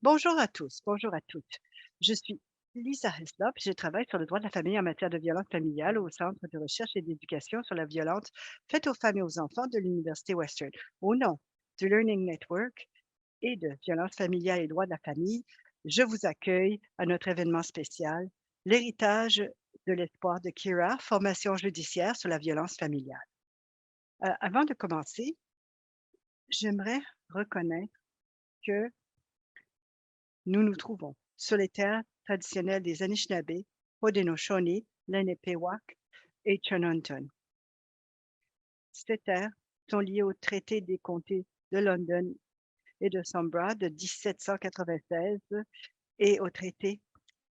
Bonjour à tous, bonjour à toutes. Je suis Lisa Heslop, je travaille sur le droit de la famille en matière de violence familiale au Centre de recherche et d'éducation sur la violence faite aux femmes et aux enfants de l'Université Western. Au nom du Learning Network et de Violence familiale et droit de la famille, je vous accueille à notre événement spécial, l'héritage de l'espoir de Kira, formation judiciaire sur la violence familiale. Avant de commencer, j'aimerais reconnaître que nous nous trouvons sur les terres traditionnelles des Anishinaabe, Haudenosaunee, Lenape-Wack et Chinanton. Ces terres sont liées au traité des comtés de London et de Sombra de 1796 et au traité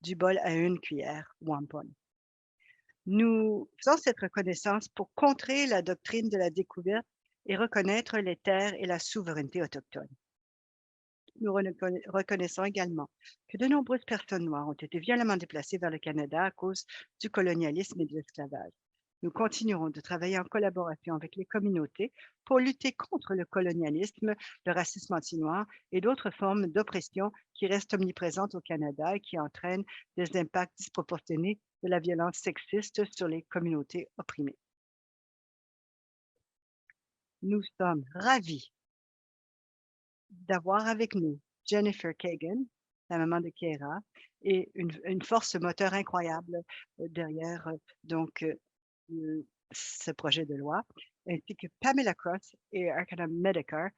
du bol à une cuillère, Wampum. Nous faisons cette reconnaissance pour contrer la doctrine de la découverte et reconnaître les terres et la souveraineté autochtone. Nous reconnaissons également que de nombreuses personnes noires ont été violemment déplacées vers le Canada à cause du colonialisme et de l'esclavage. Nous continuerons de travailler en collaboration avec les communautés pour lutter contre le colonialisme, le racisme anti-noir et d'autres formes d'oppression qui restent omniprésentes au Canada et qui entraînent des impacts disproportionnés de la violence sexiste sur les communautés opprimées. Nous sommes ravis d'avoir avec nous Jennifer Kagan, la maman de Kiera, et une force moteur incroyable derrière ce projet de loi, ainsi que Pamela Cross et Arkana Medekar,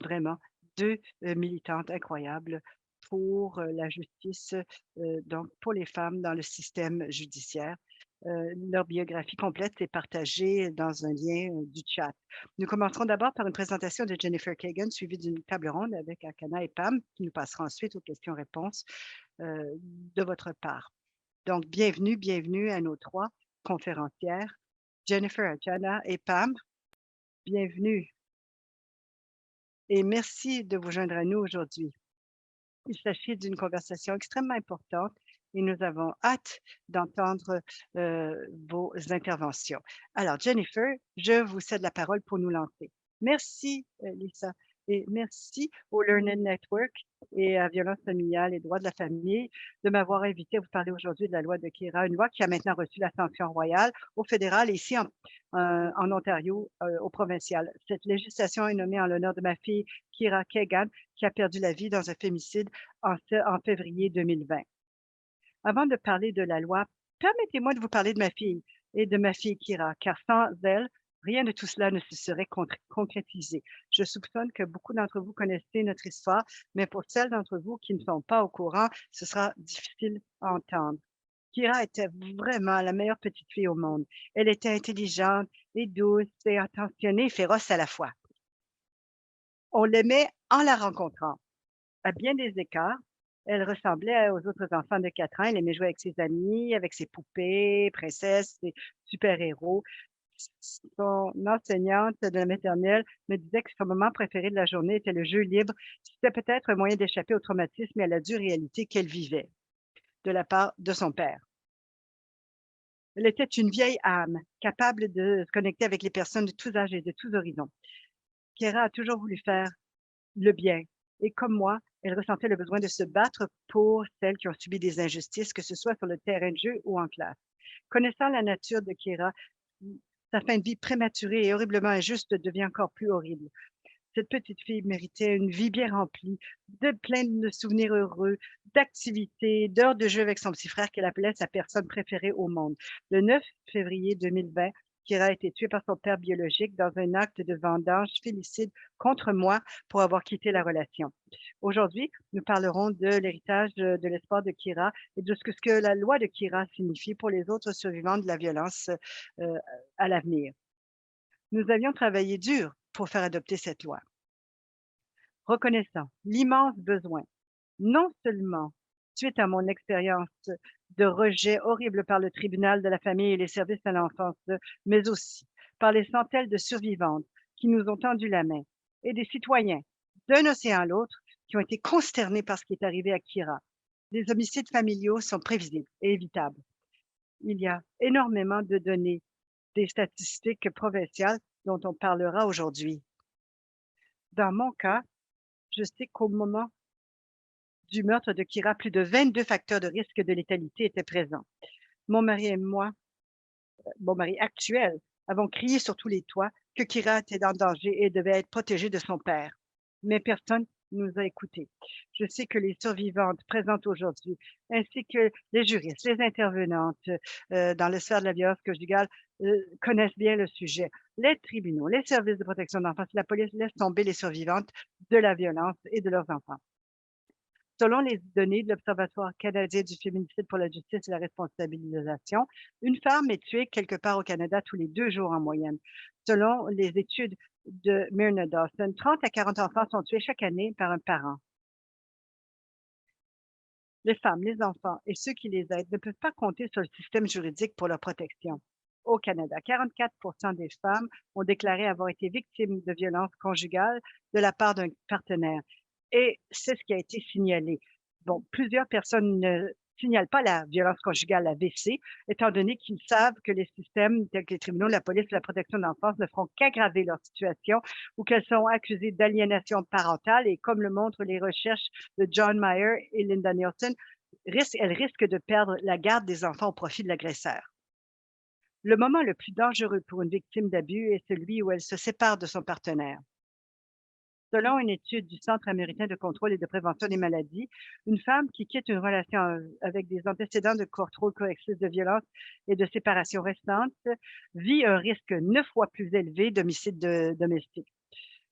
vraiment deux militantes incroyables pour la justice, donc pour les femmes dans le système judiciaire. Leur biographie complète est partagée dans un lien du chat. Nous commencerons d'abord par une présentation de Jennifer Kagan, suivie d'une table ronde avec Akana et Pam, qui nous passera ensuite aux questions-réponses de votre part. Donc, bienvenue à nos trois conférencières, Jennifer, Akana et Pam. Bienvenue et merci de vous joindre à nous aujourd'hui. Il s'agit d'une conversation extrêmement importante et nous avons hâte d'entendre vos interventions. Alors, Jennifer, je vous cède la parole pour nous lancer. Merci, Lisa, et merci au Learning Network et à Violence familiale et droits de la famille de m'avoir invité à vous parler aujourd'hui de la loi de Kira, une loi qui a maintenant reçu la sanction royale au fédéral et ici en Ontario, au provincial. Cette législation est nommée en l'honneur de ma fille Kira Kagan, qui a perdu la vie dans un fémicide en février 2020. Avant de parler de la loi, permettez-moi de vous parler de ma fille et de ma fille Kira, car sans elle, rien de tout cela ne se serait concrétisé. Je soupçonne que beaucoup d'entre vous connaissez notre histoire, mais pour celles d'entre vous qui ne sont pas au courant, ce sera difficile à entendre. Kira était vraiment la meilleure petite fille au monde. Elle était intelligente et douce et attentionnée et féroce à la fois. On l'aimait en la rencontrant. À bien des écarts, elle ressemblait aux autres enfants de 4 ans. Elle aimait jouer avec ses amis, avec ses poupées, princesses, ses super-héros. Son enseignante de la maternelle me disait que son moment préféré de la journée était le jeu libre. C'était peut-être un moyen d'échapper au traumatisme et à la dure réalité qu'elle vivait de la part de son père. Elle était une vieille âme, capable de se connecter avec les personnes de tous âges et de tous horizons. Kiera a toujours voulu faire le bien. Et comme moi, elle ressentait le besoin de se battre pour celles qui ont subi des injustices, que ce soit sur le terrain de jeu ou en classe. Connaissant la nature de Kira, sa fin de vie prématurée et horriblement injuste devient encore plus horrible. Cette petite fille méritait une vie bien remplie, de plein de souvenirs heureux, d'activités, d'heures de jeu avec son petit frère qu'elle appelait sa personne préférée au monde. Le 9 février 2020, Kira a été tuée par son père biologique dans un acte de vendange félicide contre moi pour avoir quitté la relation. Aujourd'hui, nous parlerons de l'héritage de l'espoir de Kira et de ce que la loi de Kira signifie pour les autres survivants de la violence euh, à l'avenir. Nous avions travaillé dur pour faire adopter cette loi, reconnaissant l'immense besoin, non seulement suite à mon expérience de rejet horrible par le tribunal de la famille et les services à l'enfance, mais aussi par les centaines de survivantes qui nous ont tendu la main et des citoyens d'un océan à l'autre qui ont été consternés par ce qui est arrivé à Kira. Les homicides familiaux sont prévisibles et évitables. Il y a énormément de données, des statistiques provinciales dont on parlera aujourd'hui. Dans mon cas, je sais qu'au moment du meurtre de Kira, plus de 22 facteurs de risque de létalité étaient présents. Mon mari et moi, mon mari actuel, avons crié sur tous les toits que Kira était en danger et devait être protégée de son père. Mais personne nous a écoutés. Je sais que les survivantes présentes aujourd'hui, ainsi que les juristes, les intervenantes dans le sphère de la violence conjugale, connaissent bien le sujet. Les tribunaux, les services de protection d'enfants, la police laisse tomber les survivantes de la violence et de leurs enfants. Selon les données de l'Observatoire canadien du féminicide pour la justice et la responsabilisation, une femme est tuée quelque part au Canada tous les 2 jours en moyenne. Selon les études de Myrna Dawson, 30 à 40 enfants sont tués chaque année par un parent. Les femmes, les enfants et ceux qui les aident ne peuvent pas compter sur le système juridique pour leur protection. Au Canada, 44 des femmes ont déclaré avoir été victimes de violences conjugales de la part d'un partenaire. Et c'est ce qui a été signalé. Bon, plusieurs personnes ne signalent pas la violence conjugale à VC, étant donné qu'ils savent que les systèmes tels que les tribunaux, la police, la protection de l'enfance ne feront qu'aggraver leur situation ou qu'elles sont accusées d'aliénation parentale. Et comme le montrent les recherches de John Mayer et Linda Nielsen, elles risquent de perdre la garde des enfants au profit de l'agresseur. Le moment le plus dangereux pour une victime d'abus est celui où elle se sépare de son partenaire. Selon une étude du Centre américain de contrôle et de prévention des maladies, une femme qui quitte une relation avec des antécédents de contrôle correctif de violence et de séparation restante vit un risque 9 fois plus élevé d'homicide domestique.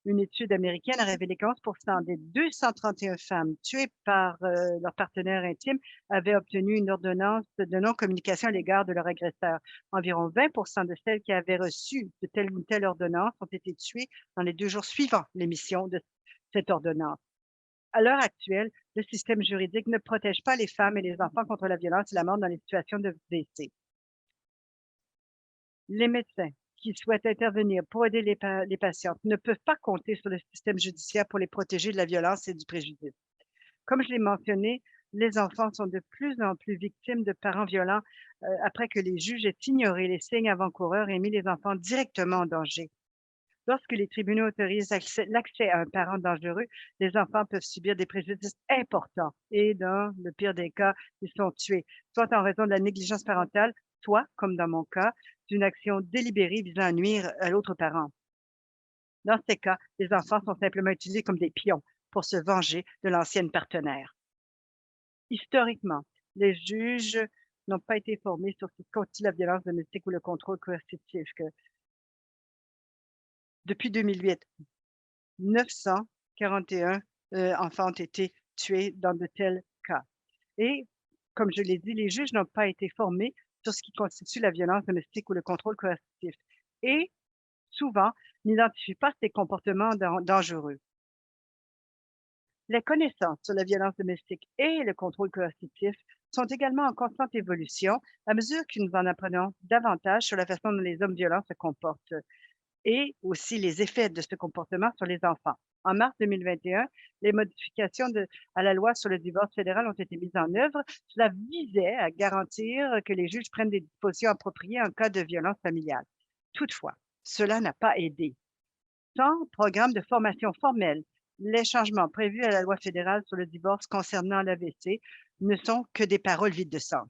Une étude américaine a révélé qu'11 des 231 femmes tuées par leur partenaire intime avaient obtenu une ordonnance de non-communication à l'égard de leur agresseur. Environ 20 de celles qui avaient reçu de telle ou telle ordonnance ont été tuées dans les 2 jours suivant l'émission de cette ordonnance. À l'heure actuelle, le système juridique ne protège pas les femmes et les enfants contre la violence et la mort dans les situations de VC. Les médecins qui souhaitent intervenir pour aider les patientes ne peuvent pas compter sur le système judiciaire pour les protéger de la violence et du préjudice. Comme je l'ai mentionné, les enfants sont de plus en plus victimes de parents violents après que les juges aient ignoré les signes avant-coureurs et mis les enfants directement en danger. Lorsque les tribunaux autorisent l'accès à un parent dangereux, les enfants peuvent subir des préjudices importants et, dans le pire des cas, ils sont tués, soit en raison de la négligence parentale, soit, comme dans mon cas, d'une action délibérée visant à nuire à l'autre parent. Dans ces cas, les enfants sont simplement utilisés comme des pions pour se venger de l'ancienne partenaire. Historiquement, les juges n'ont pas été formés sur ce qui constitue la violence domestique ou le contrôle coercitif. Depuis 2008, 941 enfants ont été tués dans de tels cas. Et comme je l'ai dit, les juges n'ont pas été formés sur ce qui constitue la violence domestique ou le contrôle coercitif et souvent n'identifient pas ces comportements dangereux. Les connaissances sur la violence domestique et le contrôle coercitif sont également en constante évolution à mesure que nous en apprenons davantage sur la façon dont les hommes violents se comportent et aussi les effets de ce comportement sur les enfants. En mars 2021, les modifications à la loi sur le divorce fédéral ont été mises en œuvre. Cela visait à garantir que les juges prennent des dispositions appropriées en cas de violence familiale. Toutefois, cela n'a pas aidé. Sans programme de formation formelle, les changements prévus à la loi fédérale sur le divorce concernant l'AVC ne sont que des paroles vides de sens.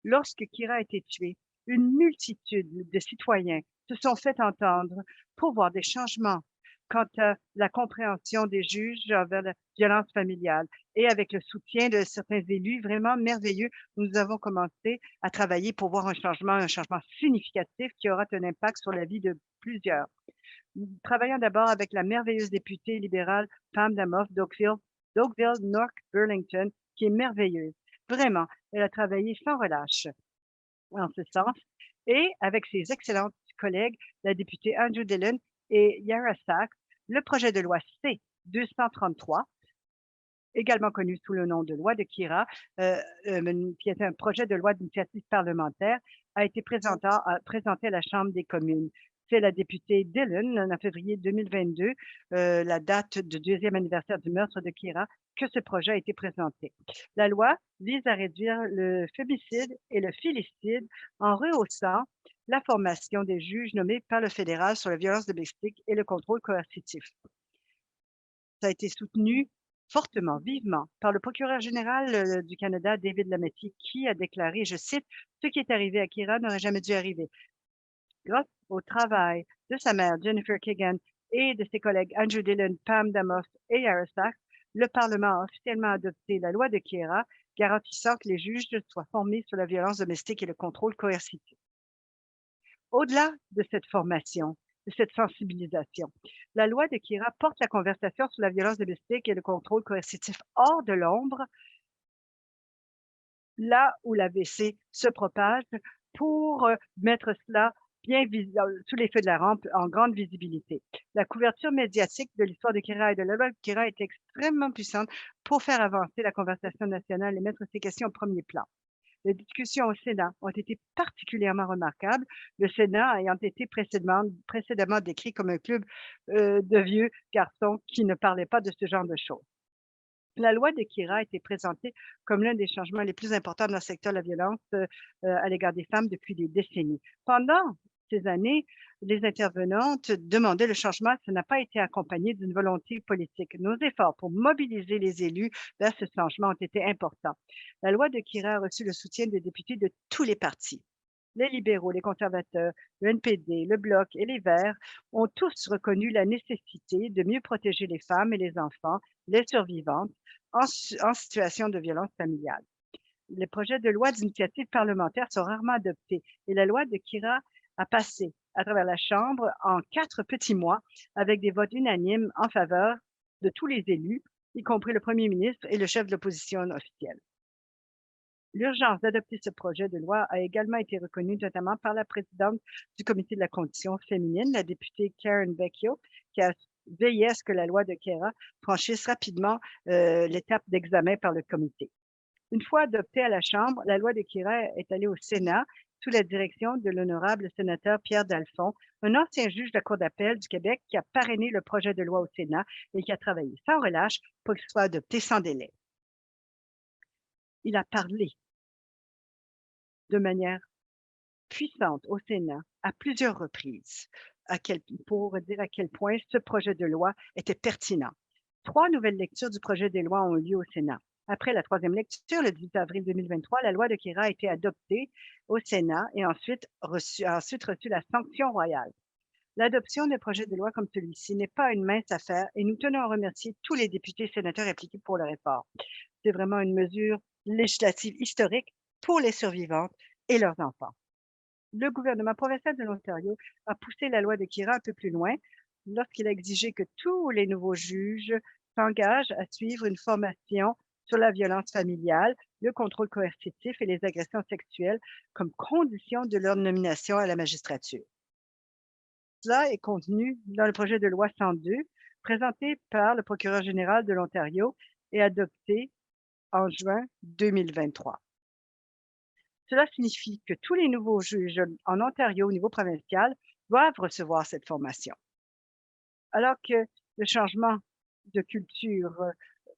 Lorsque Kira a été tuée, une multitude de citoyens se sont fait entendre pour voir des changements quant à la compréhension des juges envers la violence familiale. Et avec le soutien de certains élus vraiment merveilleux, nous avons commencé à travailler pour voir un changement significatif qui aura un impact sur la vie de plusieurs. Nous travaillons d'abord avec la merveilleuse députée libérale Pam Damoff d'Oakville, North Burlington, qui est merveilleuse. Vraiment, elle a travaillé sans relâche en ce sens et avec ses excellentes collègues, la députée Andrew Dillon et Yara Sachs, le projet de loi C-233, également connu sous le nom de loi de Kira, qui est un projet de loi d'initiative parlementaire, a été présenté à la Chambre des communes. C'est la députée Dillon, en février 2022, la date du 2e anniversaire du meurtre de Kira, que ce projet a été présenté. La loi vise à réduire le fémicide et le filicide en rehaussant la formation des juges nommés par le fédéral sur la violence domestique et le contrôle coercitif. Ça a été soutenu fortement, vivement, par le procureur général du Canada, David Lametti, qui a déclaré, je cite, ce qui est arrivé à Kira n'aurait jamais dû arriver. Grâce au travail de sa mère, Jennifer Kagan, et de ses collègues Andrew Dillon, Pam Damos et Aristotle, le Parlement a officiellement adopté la loi de Kira, garantissant que les juges soient formés sur la violence domestique et le contrôle coercitif. Au-delà de cette formation, de cette sensibilisation, la loi de Kira porte la conversation sur la violence domestique et le contrôle coercitif hors de l'ombre, là où l'AVC se propage, pour mettre cela sous les feux de la rampe, en grande visibilité. La couverture médiatique de l'histoire de Kira et de la loi de Kira est extrêmement puissante pour faire avancer la conversation nationale et mettre ces questions au premier plan. Les discussions au Sénat ont été particulièrement remarquables, le Sénat ayant été précédemment décrit comme un club de vieux garçons qui ne parlaient pas de ce genre de choses. La loi de Kira a été présentée comme l'un des changements les plus importants dans le secteur de la violence à l'égard des femmes depuis des décennies. Pendant ces années, les intervenantes demandaient le changement, ça n'a pas été accompagné d'une volonté politique. Nos efforts pour mobiliser les élus vers ce changement ont été importants. La loi de Kira a reçu le soutien des députés de tous les partis. Les libéraux, les conservateurs, le NPD, le Bloc et les Verts ont tous reconnu la nécessité de mieux protéger les femmes et les enfants, les survivantes, en situation de violence familiale. Les projets de loi d'initiative parlementaire sont rarement adoptés et la loi de Kira a passé à travers la Chambre en 4 petits mois avec des votes unanimes en faveur de tous les élus, y compris le premier ministre et le chef de l'opposition officielle. L'urgence d'adopter ce projet de loi a également été reconnue notamment par la présidente du comité de la condition féminine, la députée Karen Vecchio, qui a veillé à ce que la loi de Kira franchisse rapidement l'étape d'examen par le comité. Une fois adoptée à la Chambre, la loi de Kira est allée au Sénat sous la direction de l'honorable sénateur Pierre Dalphond, un ancien juge de la Cour d'appel du Québec qui a parrainé le projet de loi au Sénat et qui a travaillé sans relâche pour qu'il soit adopté sans délai. Il a parlé de manière puissante au Sénat à plusieurs reprises pour dire à quel point ce projet de loi était pertinent. 3 nouvelles lectures du projet de loi ont eu lieu au Sénat. Après la 3e lecture, le 18 avril 2023, la loi de Kira a été adoptée au Sénat et ensuite reçu la sanction royale. L'adoption d'un projet de loi comme celui-ci n'est pas une mince affaire et nous tenons à remercier tous les députés et sénateurs impliqués pour leur effort. C'est vraiment une mesure législative historique pour les survivantes et leurs enfants. Le gouvernement provincial de l'Ontario a poussé la loi de Kira un peu plus loin lorsqu'il a exigé que tous les nouveaux juges s'engagent à suivre une formation sur la violence familiale, le contrôle coercitif et les agressions sexuelles comme condition de leur nomination à la magistrature. Cela est contenu dans le projet de loi 102 présenté par le procureur général de l'Ontario et adopté en juin 2023. Cela signifie que tous les nouveaux juges en Ontario au niveau provincial doivent recevoir cette formation. Alors que le changement de culture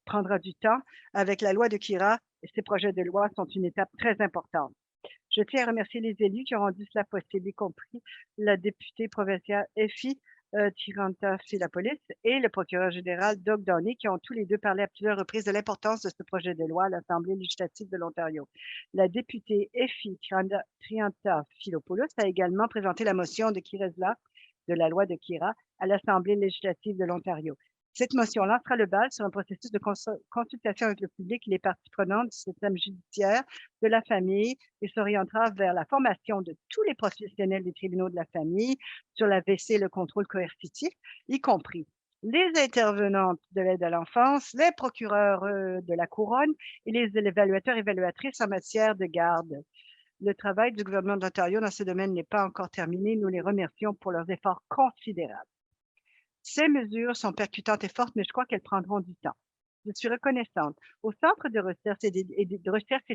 prendra du temps, avec la loi de Kira, ces projets de loi sont une étape très importante. Je tiens à remercier les élus qui ont rendu cela possible, y compris la députée provinciale Effie Tiranta-Filapolis et le procureur général Doug Downey, qui ont tous les deux parlé à plusieurs reprises de l'importance de ce projet de loi à l'Assemblée législative de l'Ontario. La députée Effie Tiranta-Filopoulos a également présenté la motion de Kiresla de la loi de Kira à l'Assemblée législative de l'Ontario. Cette motion lancera le bal sur un processus de consultation avec le public et les parties prenantes du système judiciaire de la famille et s'orientera vers la formation de tous les professionnels des tribunaux de la famille sur l'AVC et le contrôle coercitif, y compris les intervenantes de l'aide à l'enfance, les procureurs de la couronne et les évaluateurs et évaluatrices en matière de garde. Le travail du gouvernement d'Ontario dans ce domaine n'est pas encore terminé. Nous les remercions pour leurs efforts considérables. Ces mesures sont percutantes et fortes, mais je crois qu'elles prendront du temps. Je suis reconnaissante au Centre de recherche et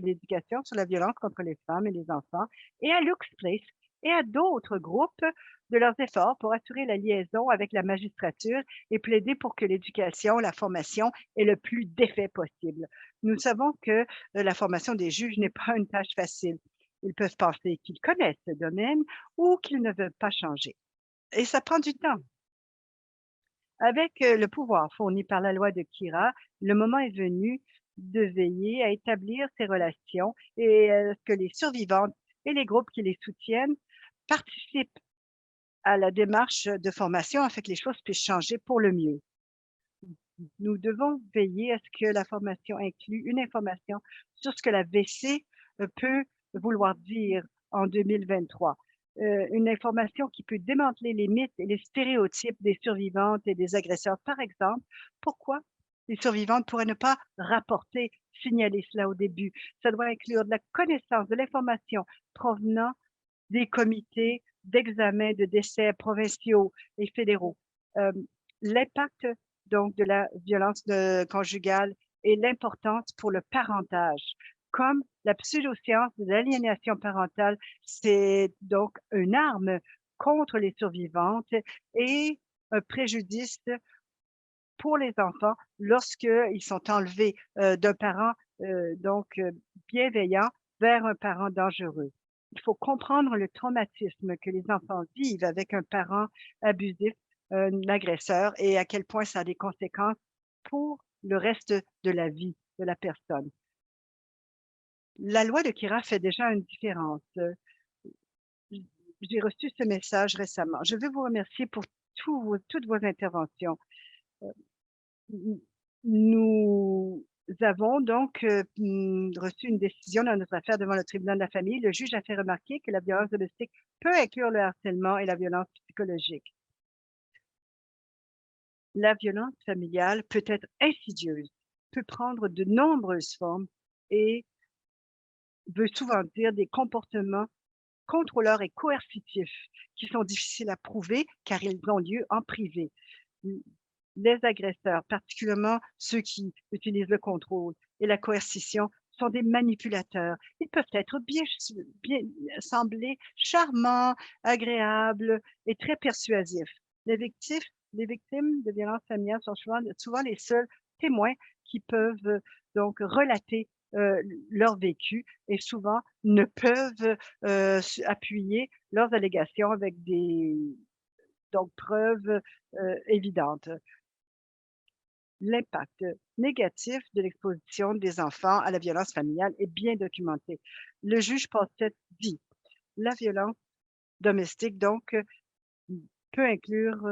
d'éducation sur la violence contre les femmes et les enfants et à Luke's Place et à d'autres groupes de leurs efforts pour assurer la liaison avec la magistrature et plaider pour que l'éducation, la formation ait le plus d'effet possible. Nous savons que la formation des juges n'est pas une tâche facile. Ils peuvent penser qu'ils connaissent ce domaine ou qu'ils ne veulent pas changer. Et ça prend du temps. Avec le pouvoir fourni par la loi de Kira, le moment est venu de veiller à établir ces relations et que les survivantes et les groupes qui les soutiennent participent à la démarche de formation afin que les choses puissent changer pour le mieux. Nous devons veiller à ce que la formation inclue une information sur ce que la VC peut vouloir dire en 2023. Une information qui peut démanteler les mythes et les stéréotypes des survivantes et des agresseurs. Par exemple, pourquoi les survivantes pourraient ne pas rapporter, signaler cela au début? Ça doit inclure de la connaissance, de l'information provenant des comités d'examen de décès provinciaux et fédéraux. L'impact donc de la violence conjugale et l'importance pour le parentage. Comme la pseudoscience de l'aliénation parentale, c'est donc une arme contre les survivantes et un préjudice pour les enfants lorsqu'ils sont enlevés d'un parent bienveillant vers un parent dangereux. Il faut comprendre le traumatisme que les enfants vivent avec un parent abusif, un agresseur, et à quel point ça a des conséquences pour le reste de la vie de la personne. La loi de Kira fait déjà une différence. J'ai reçu ce message récemment. Je veux vous remercier pour toutes vos interventions. N Nous avons donc, reçu une décision dans notre affaire devant le tribunal de la famille. Le juge a fait remarquer que la violence domestique peut inclure le harcèlement et la violence psychologique. La violence familiale peut être insidieuse, peut prendre de nombreuses formes et veut souvent dire des comportements contrôleurs et coercitifs qui sont difficiles à prouver car ils ont lieu en privé. Les agresseurs, particulièrement ceux qui utilisent le contrôle et la coercition, sont des manipulateurs. Ils peuvent être bien sembler charmants, agréables et très persuasifs. Les victimes de violences familiales sont souvent les seuls témoins qui peuvent donc relater leur vécu et souvent ne peuvent appuyer leurs allégations avec des preuves évidentes. L'impact négatif de l'exposition des enfants à la violence familiale est bien documenté. Le juge Passette dit: «La violence domestique donc peut inclure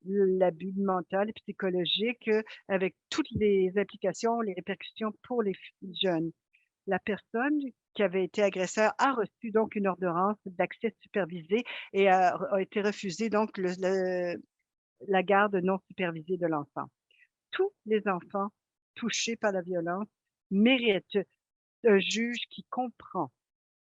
l'abus mental et psychologique avec toutes les implications, les répercussions pour les jeunes. La personne qui avait été agresseur a reçu donc une ordonnance d'accès supervisé et a été refusé donc la garde non supervisée de l'enfant. Tous les enfants touchés par la violence méritent un juge qui comprend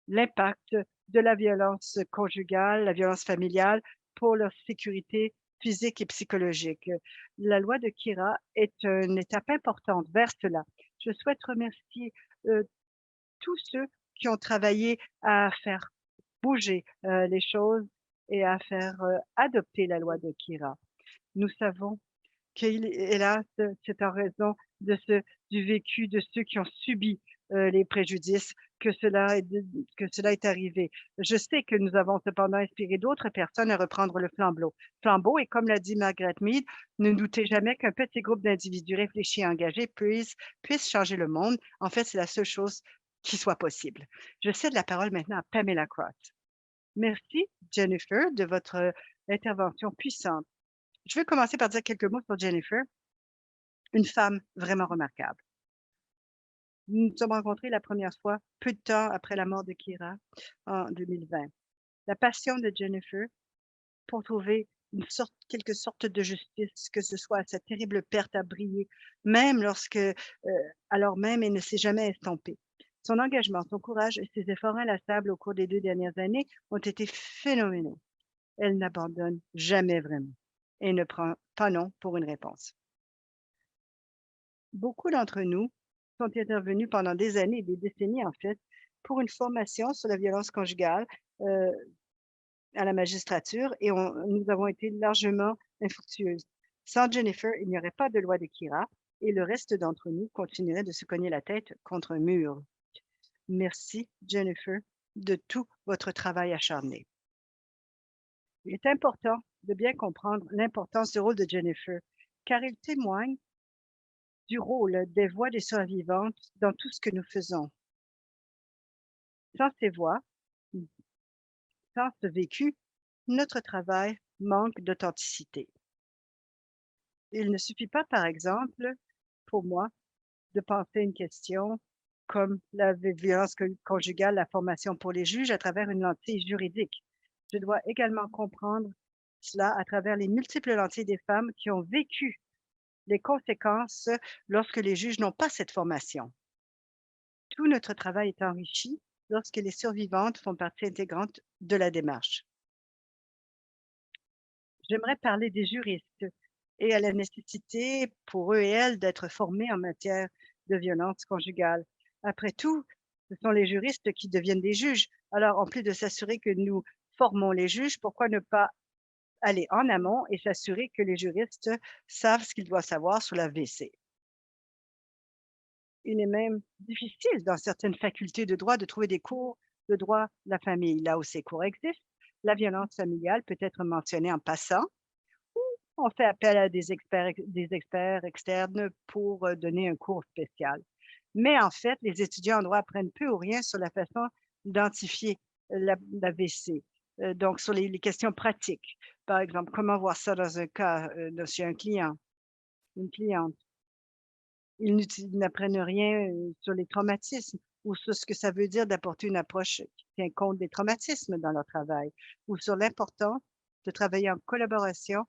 l'impact de la violence conjugale, la violence familiale pour leur sécurité physique et psychologique. La loi de Kira est une étape importante vers cela. Je souhaite remercier tous ceux qui ont travaillé à faire bouger les choses et à faire adopter la loi de Kira. Nous savons hélas, c'est en raison du vécu de ceux qui ont subi, les préjudices que cela est arrivé. Je sais que nous avons cependant inspiré d'autres personnes à reprendre le flambeau et comme l'a dit Margaret Mead, ne doutez jamais qu'un petit groupe d'individus réfléchis et engagés puisse changer le monde. En fait, c'est la seule chose qui soit possible. Je cède la parole maintenant à Pamela Cross. Merci Jennifer de votre intervention puissante. Je veux commencer par dire quelques mots sur Jennifer, une femme vraiment remarquable. Nous nous sommes rencontrés la première fois peu de temps après la mort de Kira en 2020. La passion de Jennifer pour trouver quelque sorte de justice, que ce soit à cette terrible perte, a brillé, même alors même elle ne s'est jamais estompée. Son engagement, son courage et ses efforts inlassables au cours des 2 dernières années ont été phénoménaux. Elle n'abandonne jamais vraiment et ne prend pas non pour une réponse. Beaucoup d'entre nous sont intervenus pendant des années et des décennies, en fait, pour une formation sur la violence conjugale, heu, à la magistrature et nous avons été largement infructueuses. Sans Jennifer, il n'y aurait pas de loi de Kira et le reste d'entre nous continuerait de se cogner la tête contre un mur. Merci, Jennifer, de tout votre travail acharné. Il est important de bien comprendre l'importance du rôle de Jennifer, car il témoigne du rôle des voix des survivantes dans tout ce que nous faisons. Sans ces voix, sans ce vécu, notre travail manque d'authenticité. Il ne suffit pas, par exemple, pour moi, de penser une question comme la violence conjugale, la formation pour les juges à travers une lentille juridique. Je dois également comprendre cela à travers les multiples lentilles des femmes qui ont vécu les conséquences lorsque les juges n'ont pas cette formation. Tout notre travail est enrichi lorsque les survivantes font partie intégrante de la démarche. J'aimerais parler des juristes et à la nécessité pour eux et elles d'être formés en matière de violence conjugale. Après tout, ce sont les juristes qui deviennent des juges. Alors, en plus de s'assurer que nous formons les juges, pourquoi ne pas aller en amont et s'assurer que les juristes savent ce qu'ils doivent savoir sur la VC? Il est même difficile dans certaines facultés de droit de trouver des cours de droit de la famille. Là où ces cours existent, la violence familiale peut être mentionnée en passant. On fait appel à des experts externes pour donner un cours spécial. Mais en fait, les étudiants en droit apprennent peu ou rien sur la façon d'identifier l'AVC. Donc, sur les questions pratiques. Par exemple, comment voir ça dans un cas chez un client, une cliente. Ils n'apprennent rien sur les traumatismes ou sur ce que ça veut dire d'apporter une approche qui tient compte des traumatismes dans leur travail ou sur l'importance de travailler en collaboration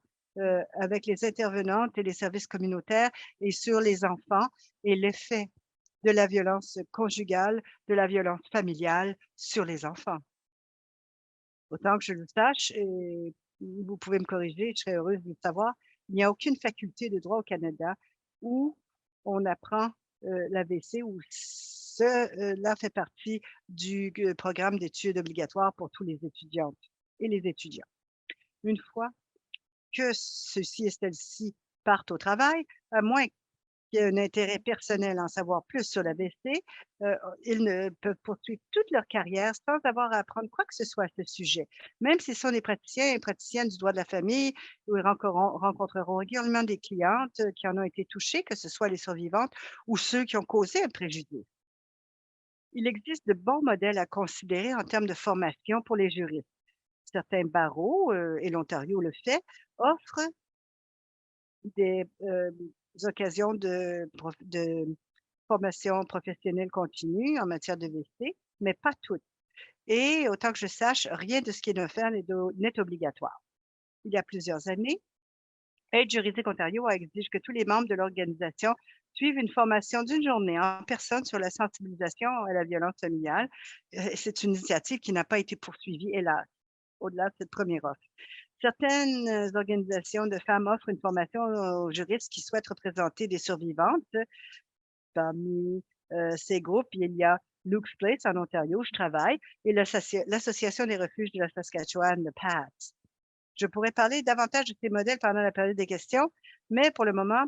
avec les intervenantes et les services communautaires et sur les enfants et l'effet de la violence conjugale, de la violence familiale sur les enfants. Autant que je le sache, et vous pouvez me corriger, je serais heureuse de le savoir, il n'y a aucune faculté de droit au Canada où on apprend l'AVC ou cela fait partie du programme d'études obligatoires pour tous les étudiantes et les étudiants. Une fois que ceux-ci et celles-ci partent au travail, à moins qui a un intérêt personnel à en savoir plus sur l'AVC, ils ne peuvent poursuivre toute leur carrière sans avoir à apprendre quoi que ce soit à ce sujet. Même s'ils sont des praticiens et praticiennes du droit de la famille, où ils rencontreront régulièrement des clientes qui en ont été touchées, que ce soit les survivantes ou ceux qui ont causé un préjudice. Il existe de bons modèles à considérer en termes de formation pour les juristes. Certains barreaux, et l'Ontario le fait, offrent des occasions de formation professionnelle continue en matière de VC, mais pas toutes. Et autant que je sache, rien de ce qui est offert n'est obligatoire. Il y a plusieurs années, Aide juridique Ontario a exigé que tous les membres de l'organisation suivent une formation d'une journée en personne sur la sensibilisation à la violence familiale. C'est une initiative qui n'a pas été poursuivie, hélas, au-delà de cette première offre. Certaines organisations de femmes offrent une formation aux juristes qui souhaitent représenter des survivantes. Parmi ces groupes, il y a Luke's Place en Ontario, où je travaille, et l'Association des refuges de la Saskatchewan, le PAT. Je pourrais parler davantage de ces modèles pendant la période des questions, mais pour le moment,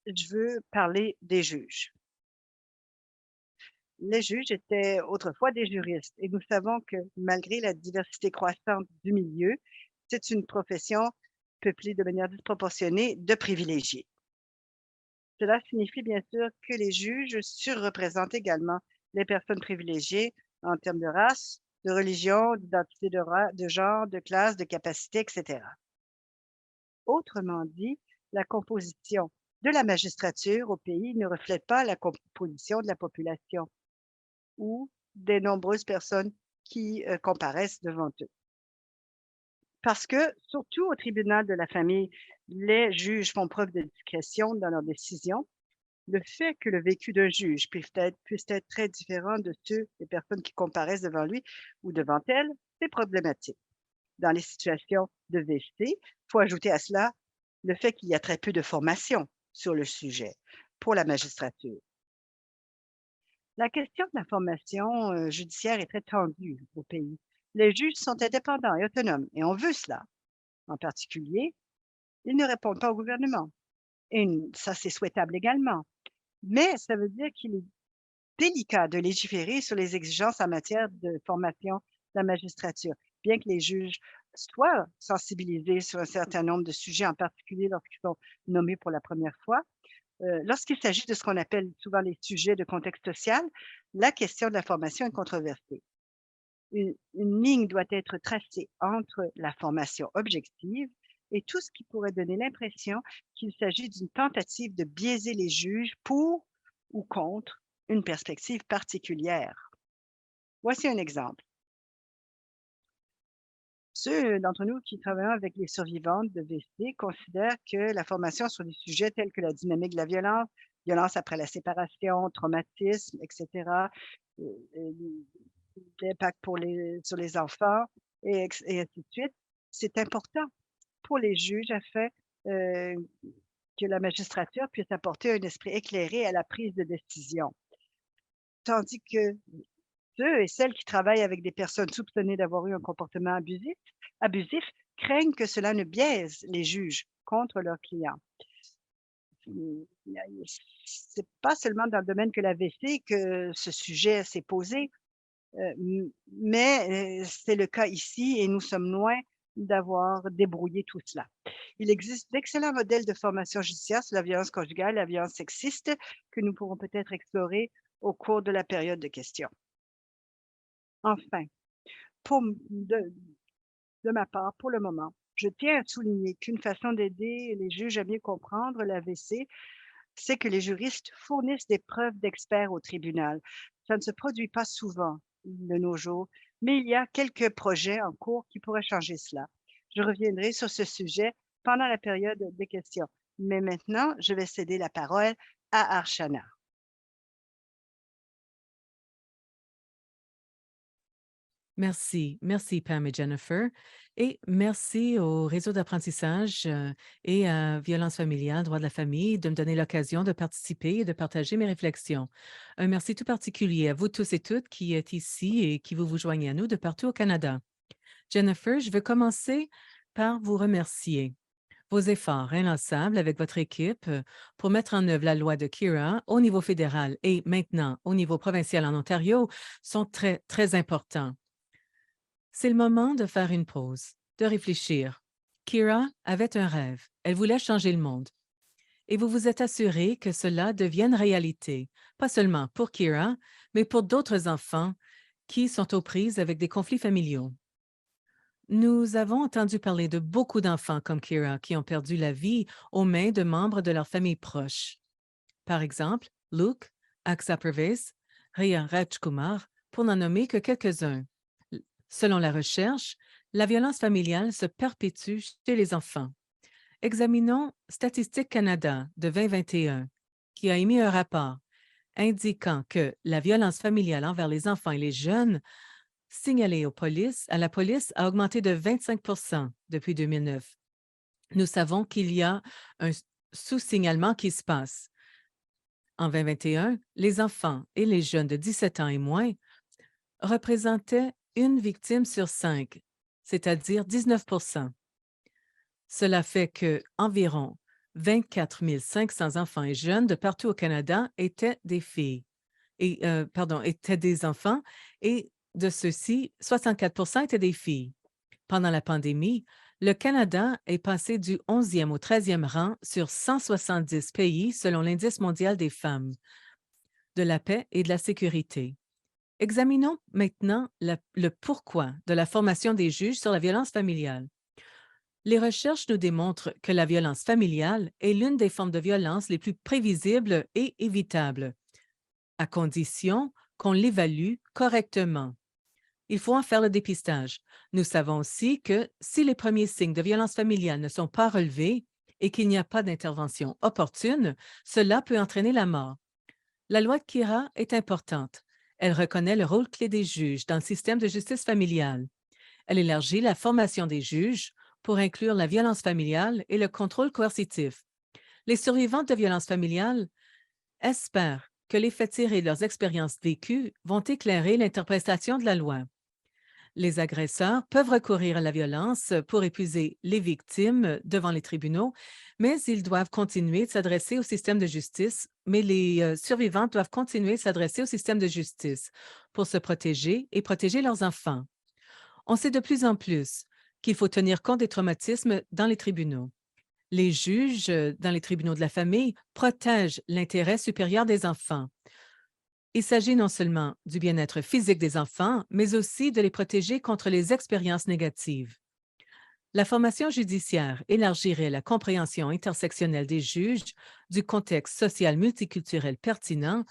je veux parler des juges. Les juges étaient autrefois des juristes et nous savons que malgré la diversité croissante du milieu, c'est une profession peuplée de manière disproportionnée de privilégiés. Cela signifie bien sûr que les juges surreprésentent également les personnes privilégiées en termes de race, de religion, d'identité de genre, de classe, de capacité, etc. Autrement dit, la composition de la magistrature au pays ne reflète pas la composition de la population ou des nombreuses personnes qui comparaissent devant eux. Parce que, surtout au tribunal de la famille, les juges font preuve de discrétion dans leurs décisions. Le fait que le vécu d'un juge puisse être très différent de ceux des personnes qui comparaissent devant lui ou devant elle, c'est problématique. Dans les situations de VC, il faut ajouter à cela le fait qu'il y a très peu de formation sur le sujet pour la magistrature. La question de la formation judiciaire est très tendue au pays. Les juges sont indépendants et autonomes et on veut cela. En particulier, ils ne répondent pas au gouvernement. Et ça, c'est souhaitable également. Mais ça veut dire qu'il est délicat de légiférer sur les exigences en matière de formation de la magistrature, bien que les juges soit sensibilisés sur un certain nombre de sujets, en particulier lorsqu'ils sont nommés pour la première fois. Lorsqu'il s'agit de ce qu'on appelle souvent les sujets de contexte social, la question de la formation est controversée. Une ligne doit être tracée entre la formation objective et tout ce qui pourrait donner l'impression qu'il s'agit d'une tentative de biaiser les juges pour ou contre une perspective particulière. Voici un exemple. Ceux d'entre nous qui travaillons avec les survivantes de VC considèrent que la formation sur des sujets tels que la dynamique de la violence, violence après la séparation, traumatisme, etc., euh, euh, l'impact sur les enfants et ainsi de suite, c'est important pour les juges afin euh, que la magistrature puisse apporter un esprit éclairé à la prise de décision. Tandis que ceux et celles qui travaillent avec des personnes soupçonnées d'avoir eu un comportement abusif craignent que cela ne biaise les juges contre leurs clients. C'est pas seulement dans le domaine que l'AVC que ce sujet s'est posé, mais c'est le cas ici et nous sommes loin d'avoir débrouillé tout cela. Il existe d'excellents modèles de formation judiciaire sur la violence conjugale, la violence sexiste que nous pourrons peut-être explorer au cours de la période de questions. Enfin, pour m de ma part, pour le moment, je tiens à souligner qu'une façon d'aider les juges à mieux comprendre l'AVC, c'est que les juristes fournissent des preuves d'experts au tribunal. Ça ne se produit pas souvent de nos jours, mais il y a quelques projets en cours qui pourraient changer cela. Je reviendrai sur ce sujet pendant la période des questions. Mais maintenant, je vais céder la parole à Archana. Merci. Merci, Pam et Jennifer. Et merci au réseau d'apprentissage et à Violence familiale, droit de la famille, de me donner l'occasion de participer et de partager mes réflexions. Un merci tout particulier à vous tous et toutes qui êtes ici et qui vous joignez à nous de partout au Canada. Jennifer, je veux commencer par vous remercier. Vos efforts inlassables avec votre équipe pour mettre en œuvre la loi de Kira au niveau fédéral et maintenant au niveau provincial en Ontario sont très, très importants. C'est le moment de faire une pause, de réfléchir. Kira avait un rêve. Elle voulait changer le monde. Et vous vous êtes assuré que cela devienne réalité, pas seulement pour Kira, mais pour d'autres enfants qui sont aux prises avec des conflits familiaux. Nous avons entendu parler de beaucoup d'enfants comme Kira qui ont perdu la vie aux mains de membres de leur famille proche. Par exemple, Luke, Aksa Pervez, Riya Rajkumar, pour n'en nommer que quelques-uns. Selon la recherche, la violence familiale se perpétue chez les enfants. Examinons Statistique Canada de 2021, qui a émis un rapport indiquant que la violence familiale envers les enfants et les jeunes signalée à la police a augmenté de 25 depuis 2009. Nous savons qu'il y a un sous-signalement qui se passe. En 2021, les enfants et les jeunes de 17 ans et moins représentaient une victime sur 5, c'est-à-dire 19 Cela fait que environ 24 500 enfants et jeunes de partout au Canada étaient des filles, étaient des enfants, et de ceux-ci, 64 étaient des filles. Pendant la pandémie, le Canada est passé du 11e au 13e rang sur 170 pays selon l'Indice mondial des femmes, de la paix et de la sécurité. Examinons maintenant le pourquoi de la formation des juges sur la violence familiale. Les recherches nous démontrent que la violence familiale est l'une des formes de violence les plus prévisibles et évitables, à condition qu'on l'évalue correctement. Il faut en faire le dépistage. Nous savons aussi que si les premiers signes de violence familiale ne sont pas relevés et qu'il n'y a pas d'intervention opportune, cela peut entraîner la mort. La loi de Kira est importante. Elle reconnaît le rôle clé des juges dans le système de justice familiale. Elle élargit la formation des juges pour inclure la violence familiale et le contrôle coercitif. Les survivantes de violences familiales espèrent que les faits tirés de leurs expériences vécues vont éclairer l'interprétation de la loi. Les agresseurs peuvent recourir à la violence pour épuiser les victimes devant les tribunaux, mais ils doivent continuer de s'adresser au système de justice, mais les survivants doivent continuer de s'adresser au système de justice pour se protéger et protéger leurs enfants. On sait de plus en plus qu'il faut tenir compte des traumatismes dans les tribunaux. Les juges dans les tribunaux de la famille protègent l'intérêt supérieur des enfants. Il s'agit non seulement du bien-être physique des enfants, mais aussi de les protéger contre les expériences négatives. La formation judiciaire élargirait la compréhension intersectionnelle des juges du contexte social multiculturel pertinent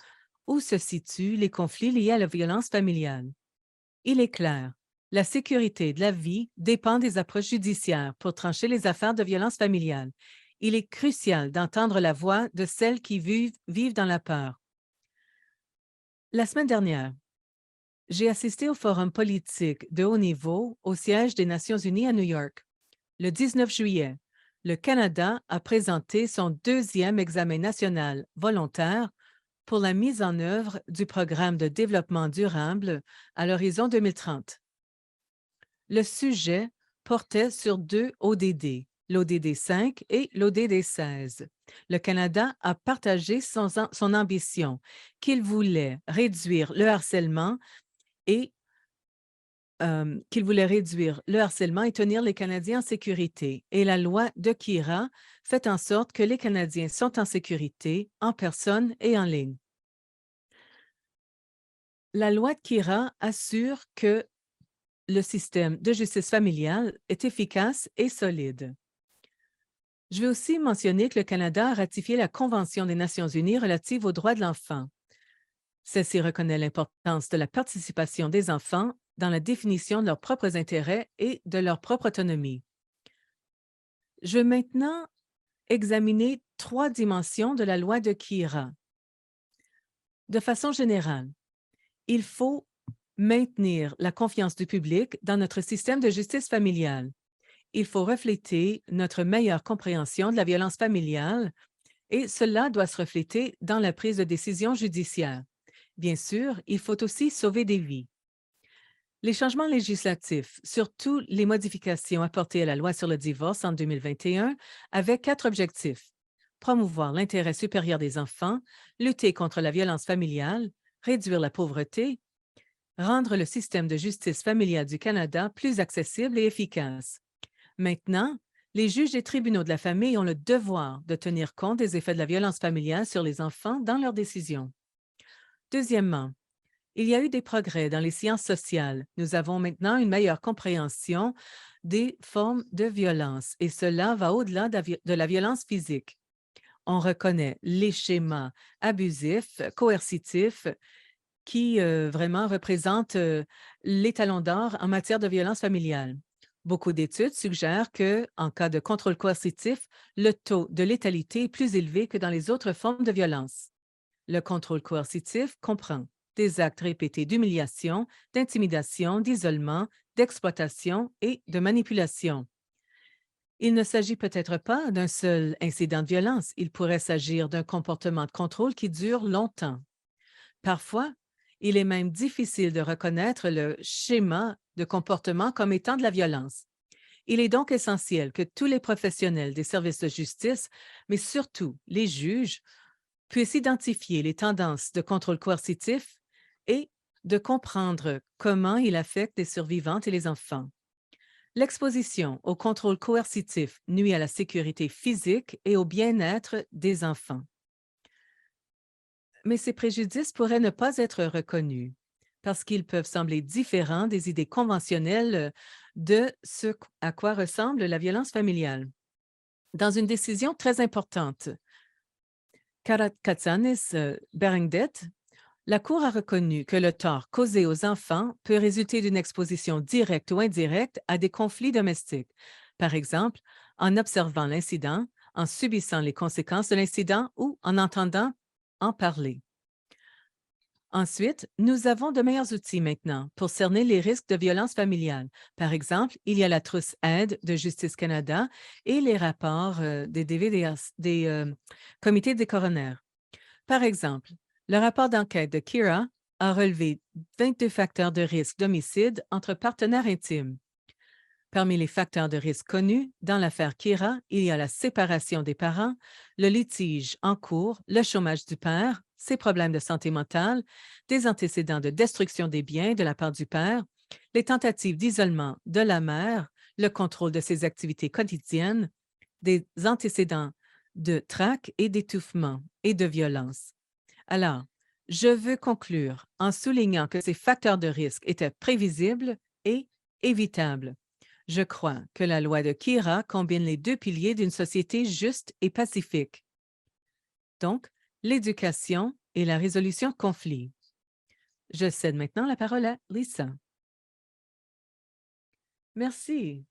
où se situent les conflits liés à la violence familiale. Il est clair, la sécurité de la vie dépend des approches judiciaires pour trancher les affaires de violence familiale. Il est crucial d'entendre la voix de celles qui vivent dans la peur. La semaine dernière, j'ai assisté au forum politique de haut niveau au siège des Nations unies à New York. Le 19 juillet, le Canada a présenté son deuxième examen national volontaire pour la mise en œuvre du programme de développement durable à l'horizon 2030. Le sujet portait sur 2 ODD, l'ODD 5 et l'ODD 16. Le Canada a partagé son ambition qu'il voulait réduire le harcèlement et tenir les Canadiens en sécurité. Et la loi de Kira fait en sorte que les Canadiens sont en sécurité en personne et en ligne. La loi de Kira assure que le système de justice familiale est efficace et solide. Je vais aussi mentionner que le Canada a ratifié la Convention des Nations unies relative aux droits de l'enfant. Celle-ci reconnaît l'importance de la participation des enfants dans la définition de leurs propres intérêts et de leur propre autonomie. Je vais maintenant examiner 3 dimensions de la loi de Kira. De façon générale, il faut maintenir la confiance du public dans notre système de justice familiale. Il faut refléter notre meilleure compréhension de la violence familiale et cela doit se refléter dans la prise de décision judiciaire. Bien sûr, il faut aussi sauver des vies. Les changements législatifs, surtout les modifications apportées à la loi sur le divorce en 2021, avaient 4 objectifs. Promouvoir l'intérêt supérieur des enfants, lutter contre la violence familiale, réduire la pauvreté, rendre le système de justice familiale du Canada plus accessible et efficace. Maintenant, les juges des tribunaux de la famille ont le devoir de tenir compte des effets de la violence familiale sur les enfants dans leurs décisions. Deuxièmement, il y a eu des progrès dans les sciences sociales. Nous avons maintenant une meilleure compréhension des formes de violence et cela va au-delà de la violence physique. On reconnaît les schémas abusifs, coercitifs, qui vraiment représentent les talons d'or en matière de violence familiale. Beaucoup d'études suggèrent que, en cas de contrôle coercitif, le taux de létalité est plus élevé que dans les autres formes de violence. Le contrôle coercitif comprend des actes répétés d'humiliation, d'intimidation, d'isolement, d'exploitation et de manipulation. Il ne s'agit peut-être pas d'un seul incident de violence, il pourrait s'agir d'un comportement de contrôle qui dure longtemps. Parfois, il est même difficile de reconnaître le schéma de comportement comme étant de la violence. Il est donc essentiel que tous les professionnels des services de justice, mais surtout les juges, puissent identifier les tendances de contrôle coercitif et de comprendre comment il affecte les survivantes et les enfants. L'exposition au contrôle coercitif nuit à la sécurité physique et au bien-être des enfants. Mais ces préjudices pourraient ne pas être reconnus parce qu'ils peuvent sembler différents des idées conventionnelles de ce à quoi ressemble la violence familiale. Dans une décision très importante, Karakatsanis-Berengdet, la Cour a reconnu que le tort causé aux enfants peut résulter d'une exposition directe ou indirecte à des conflits domestiques, par exemple en observant l'incident, en subissant les conséquences de l'incident ou en entendant en parler. Ensuite, nous avons de meilleurs outils maintenant pour cerner les risques de violence familiale. Par exemple, il y a la trousse aide de Justice Canada et les rapports des comités des coroner. Par exemple, le rapport d'enquête de Kira a relevé 22 facteurs de risque d'homicide entre partenaires intimes. Parmi les facteurs de risque connus, dans l'affaire Kira, il y a la séparation des parents, le litige en cours, le chômage du père, ses problèmes de santé mentale, des antécédents de destruction des biens de la part du père, les tentatives d'isolement de la mère, le contrôle de ses activités quotidiennes, des antécédents de trac et d'étouffement et de violence. Alors, je veux conclure en soulignant que ces facteurs de risque étaient prévisibles et évitables. Je crois que la loi de Kira combine les deux piliers d'une société juste et pacifique. Donc, l'éducation et la résolution de conflits. Je cède maintenant la parole à Lisa. Merci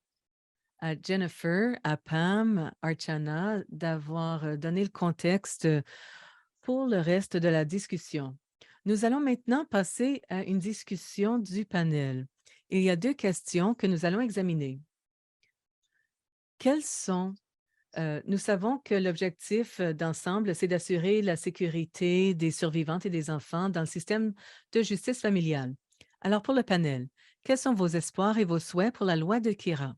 à Jennifer, à Pam, Archana d'avoir donné le contexte pour le reste de la discussion. Nous allons maintenant passer à une discussion du panel. Il y a deux questions que nous allons examiner. Quelles sont nous savons que l'objectif d'ensemble, c'est d'assurer la sécurité des survivantes et des enfants dans le système de justice familiale. Alors, pour le panel, quels sont vos espoirs et vos souhaits pour la loi de Kira?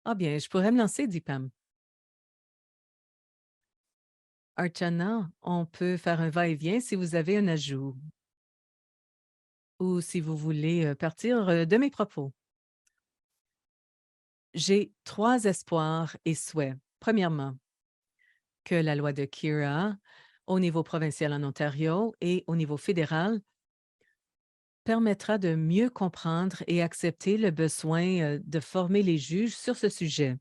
Ah bien, je pourrais me lancer, dit Pam. Archana, on peut faire un va-et-vient si vous avez un ajout ou si vous voulez partir de mes propos. J'ai 3 espoirs et souhaits. Premièrement, que la loi de Kira, au niveau provincial en Ontario et au niveau fédéral, permettra de mieux comprendre et accepter le besoin de former les juges sur ce sujet.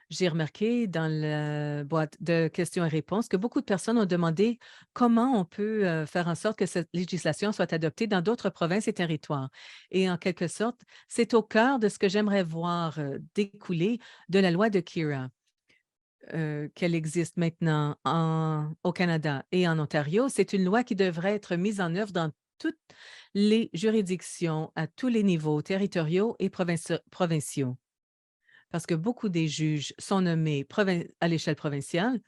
J'ai remarqué dans la boîte de questions et réponses que beaucoup de personnes ont demandé comment on peut faire en sorte que cette législation soit adoptée dans d'autres provinces et territoires. Et en quelque sorte, c'est au cœur de ce que j'aimerais voir découler de la loi de Kira. Qu'elle existe maintenant au Canada et en Ontario, c'est une loi qui devrait être mise en œuvre dans toutes les juridictions à tous les niveaux territoriaux et provinciaux. Parce que beaucoup des juges sont nommés à l'échelle provinciale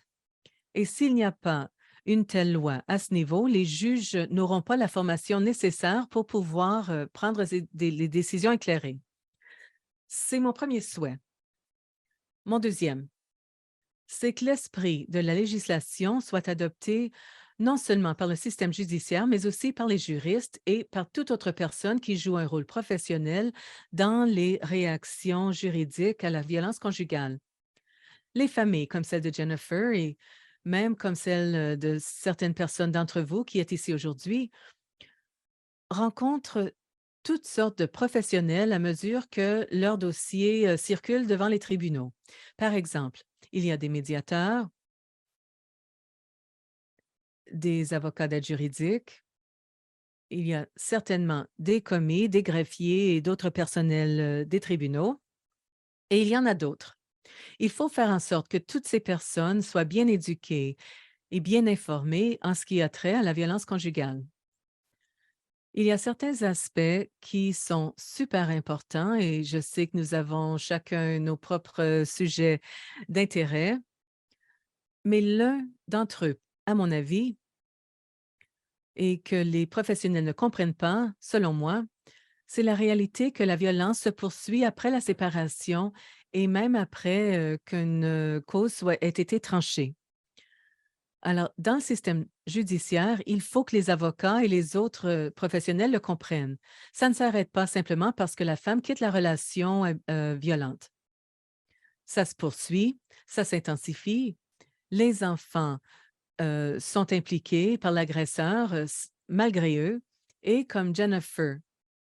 et s'il n'y a pas une telle loi à ce niveau, les juges n'auront pas la formation nécessaire pour pouvoir prendre les décisions éclairées. C'est mon premier souhait. Mon deuxième, c'est que l'esprit de la législation soit adopté non seulement par le système judiciaire, mais aussi par les juristes et par toute autre personne qui joue un rôle professionnel dans les réactions juridiques à la violence conjugale. Les familles comme celle de Jennifer et même comme celle de certaines personnes d'entre vous qui êtes ici aujourd'hui rencontrent toutes sortes de professionnels à mesure que leur dossier circule devant les tribunaux. Par exemple, il y a des médiateurs, des avocats d'aide juridique, il y a certainement des commis, des greffiers et d'autres personnels des tribunaux, et il y en a d'autres. Il faut faire en sorte que toutes ces personnes soient bien éduquées et bien informées en ce qui a trait à la violence conjugale. Il y a certains aspects qui sont super importants et je sais que nous avons chacun nos propres sujets d'intérêt, mais l'un d'entre eux, à mon avis, et que les professionnels ne comprennent pas, selon moi, c'est la réalité que la violence se poursuit après la séparation et même après qu'une ait été tranchée. Alors, dans le système judiciaire, il faut que les avocats et les autres professionnels le comprennent. Ça ne s'arrête pas simplement parce que la femme quitte la relation violente. Ça se poursuit, ça s'intensifie. Les enfants sont impliqués par l'agresseur malgré eux. Et comme Jennifer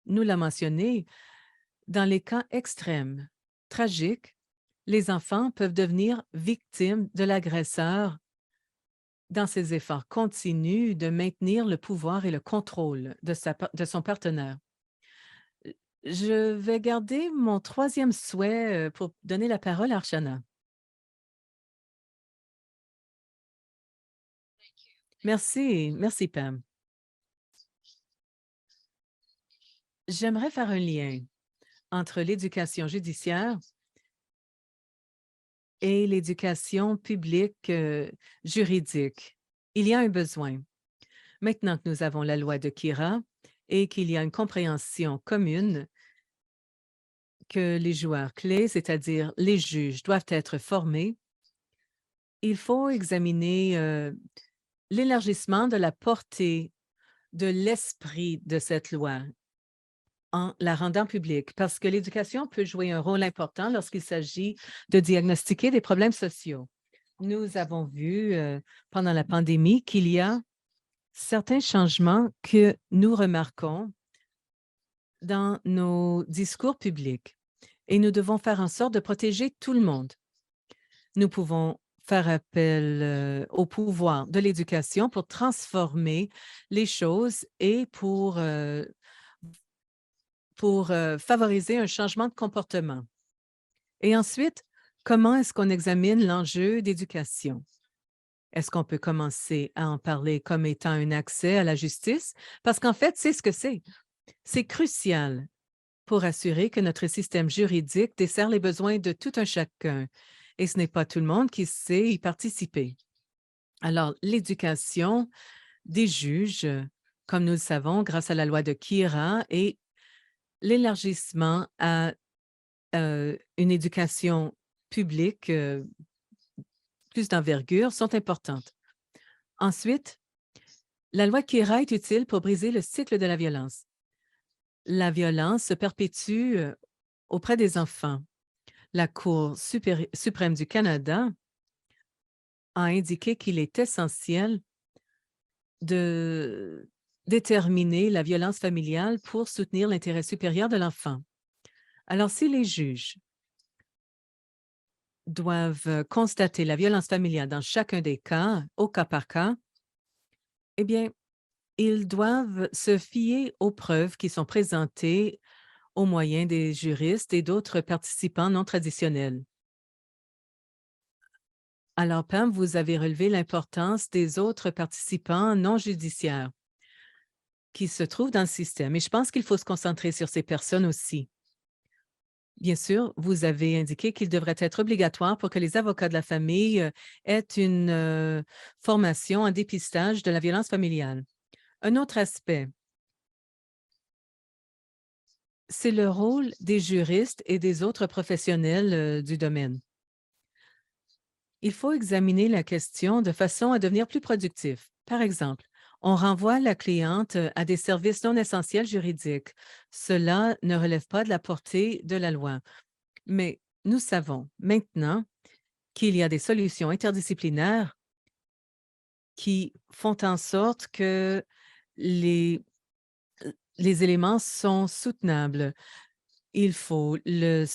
nous l'a mentionné, dans les cas extrêmes, tragiques, les enfants peuvent devenir victimes de l'agresseur dans ses efforts continus de maintenir le pouvoir et le contrôle de son partenaire. Je vais garder mon troisième souhait pour donner la parole à Archana. Merci, merci Pam. J'aimerais faire un lien entre l'éducation judiciaire et l'éducation publique juridique. Il y a un besoin. Maintenant que nous avons la loi de Kira et qu'il y a une compréhension commune que les joueurs clés, c'est-à-dire les juges, doivent être formés, il faut examiner l'élargissement de la portée de l'esprit de cette loi en la rendant publique, parce que l'éducation peut jouer un rôle important lorsqu'il s'agit de diagnostiquer des problèmes sociaux. Nous avons vu pendant la pandémie qu'il y a certains changements que nous remarquons dans nos discours publics et nous devons faire en sorte de protéger tout le monde. Nous pouvons faire appel au pouvoir de l'éducation pour transformer les choses et pour favoriser un changement de comportement. Et ensuite, comment est-ce qu'on examine l'enjeu d'éducation? Est-ce qu'on peut commencer à en parler comme étant un accès à la justice? Parce qu'en fait, c'est ce que c'est. C'est crucial pour assurer que notre système juridique dessert les besoins de tout un chacun. Et ce n'est pas tout le monde qui sait y participer. Alors, l'éducation des juges, comme nous le savons, grâce à la loi de Kira et l'élargissement à une éducation publique plus d'envergure sont importantes. Ensuite, la loi Kira est utile pour briser le cycle de la violence. La violence se perpétue auprès des enfants. La Cour suprême du Canada a indiqué qu'il est essentiel de déterminer la violence familiale pour soutenir l'intérêt supérieur de l'enfant. Alors, si les juges doivent constater la violence familiale dans chacun des cas, au cas par cas, eh bien, ils doivent se fier aux preuves qui sont présentées au moyen des juristes et d'autres participants non traditionnels. Alors, Pam, vous avez relevé l'importance des autres participants non judiciaires qui se trouvent dans le système. Et je pense qu'il faut se concentrer sur ces personnes aussi. Bien sûr, vous avez indiqué qu'il devrait être obligatoire pour que les avocats de la famille aient une formation en dépistage de la violence familiale. Un autre aspect, c'est le rôle des juristes et des autres professionnels du domaine. Il faut examiner la question de façon à devenir plus productif. Par exemple, on renvoie la cliente à des services non essentiels juridiques. Cela ne relève pas de la portée de la loi. Mais nous savons maintenant qu'il y a des solutions interdisciplinaires qui font en sorte que les, les éléments sont soutenables. Il faut le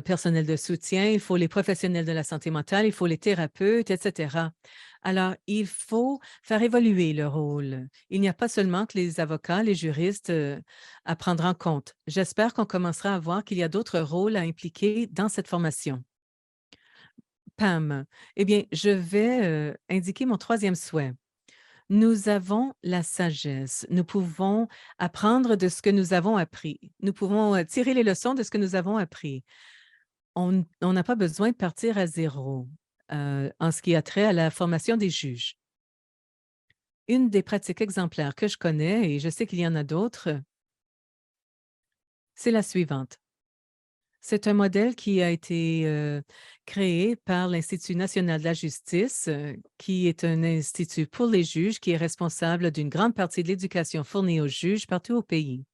personnel de soutien, il faut les professionnels de la santé mentale, il faut les thérapeutes, etc. Alors, il faut faire évoluer le rôle. Il n'y a pas seulement que les avocats, les juristes à prendre en compte. J'espère qu'on commencera à voir qu'il y a d'autres rôles à impliquer dans cette formation. Pam, eh bien, je vais indiquer mon troisième souhait. Nous avons la sagesse. Nous pouvons apprendre de ce que nous avons appris. Nous pouvons tirer les leçons de ce que nous avons appris. On n'a pas besoin de partir à zéro en ce qui a trait à la formation des juges. Une des pratiques exemplaires que je connais, et je sais qu'il y en a d'autres, c'est la suivante. C'est un modèle qui a été créé par l'Institut national de la justice, qui est un institut pour les juges qui est responsable d'une grande partie de l'éducation fournie aux juges partout au pays.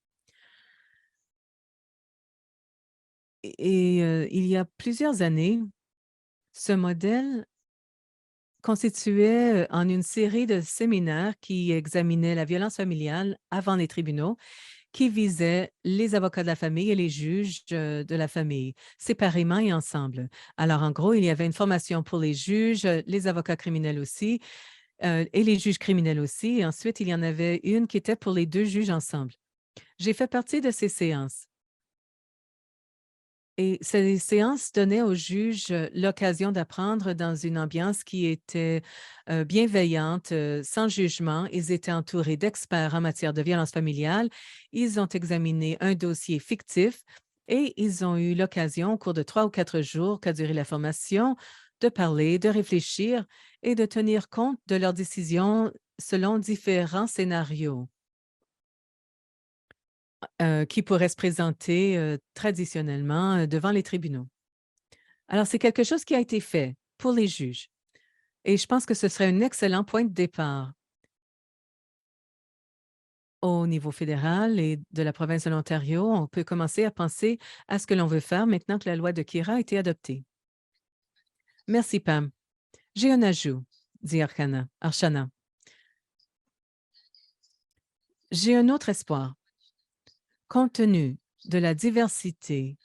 Et il y a plusieurs années, ce modèle consistait en une série de séminaires qui examinaient la violence familiale avant les tribunaux, qui visaient les avocats de la famille et les juges de la famille, séparément et ensemble. Alors, en gros, il y avait une formation pour les juges, les avocats criminels aussi, et les juges criminels aussi. Et ensuite, il y en avait une qui était pour les deux juges ensemble. J'ai fait partie de ces séances. Et ces séances donnaient aux juges l'occasion d'apprendre dans une ambiance qui était bienveillante, sans jugement. Ils étaient entourés d'experts en matière de violence familiale. Ils ont examiné un dossier fictif et ils ont eu l'occasion, au cours de 3 ou 4 jours qu'a duré la formation, de parler, de réfléchir et de tenir compte de leurs décisions selon différents scénarios qui pourraient se présenter traditionnellement devant les tribunaux. Alors, c'est quelque chose qui a été fait pour les juges et je pense que ce serait un excellent point de départ. Au niveau fédéral et de la province de l'Ontario, on peut commencer à penser à ce que l'on veut faire maintenant que la loi de Kira a été adoptée. Merci, Pam. J'ai un ajout, dit Archana. J'ai un autre espoir. Compte tenu de la diversité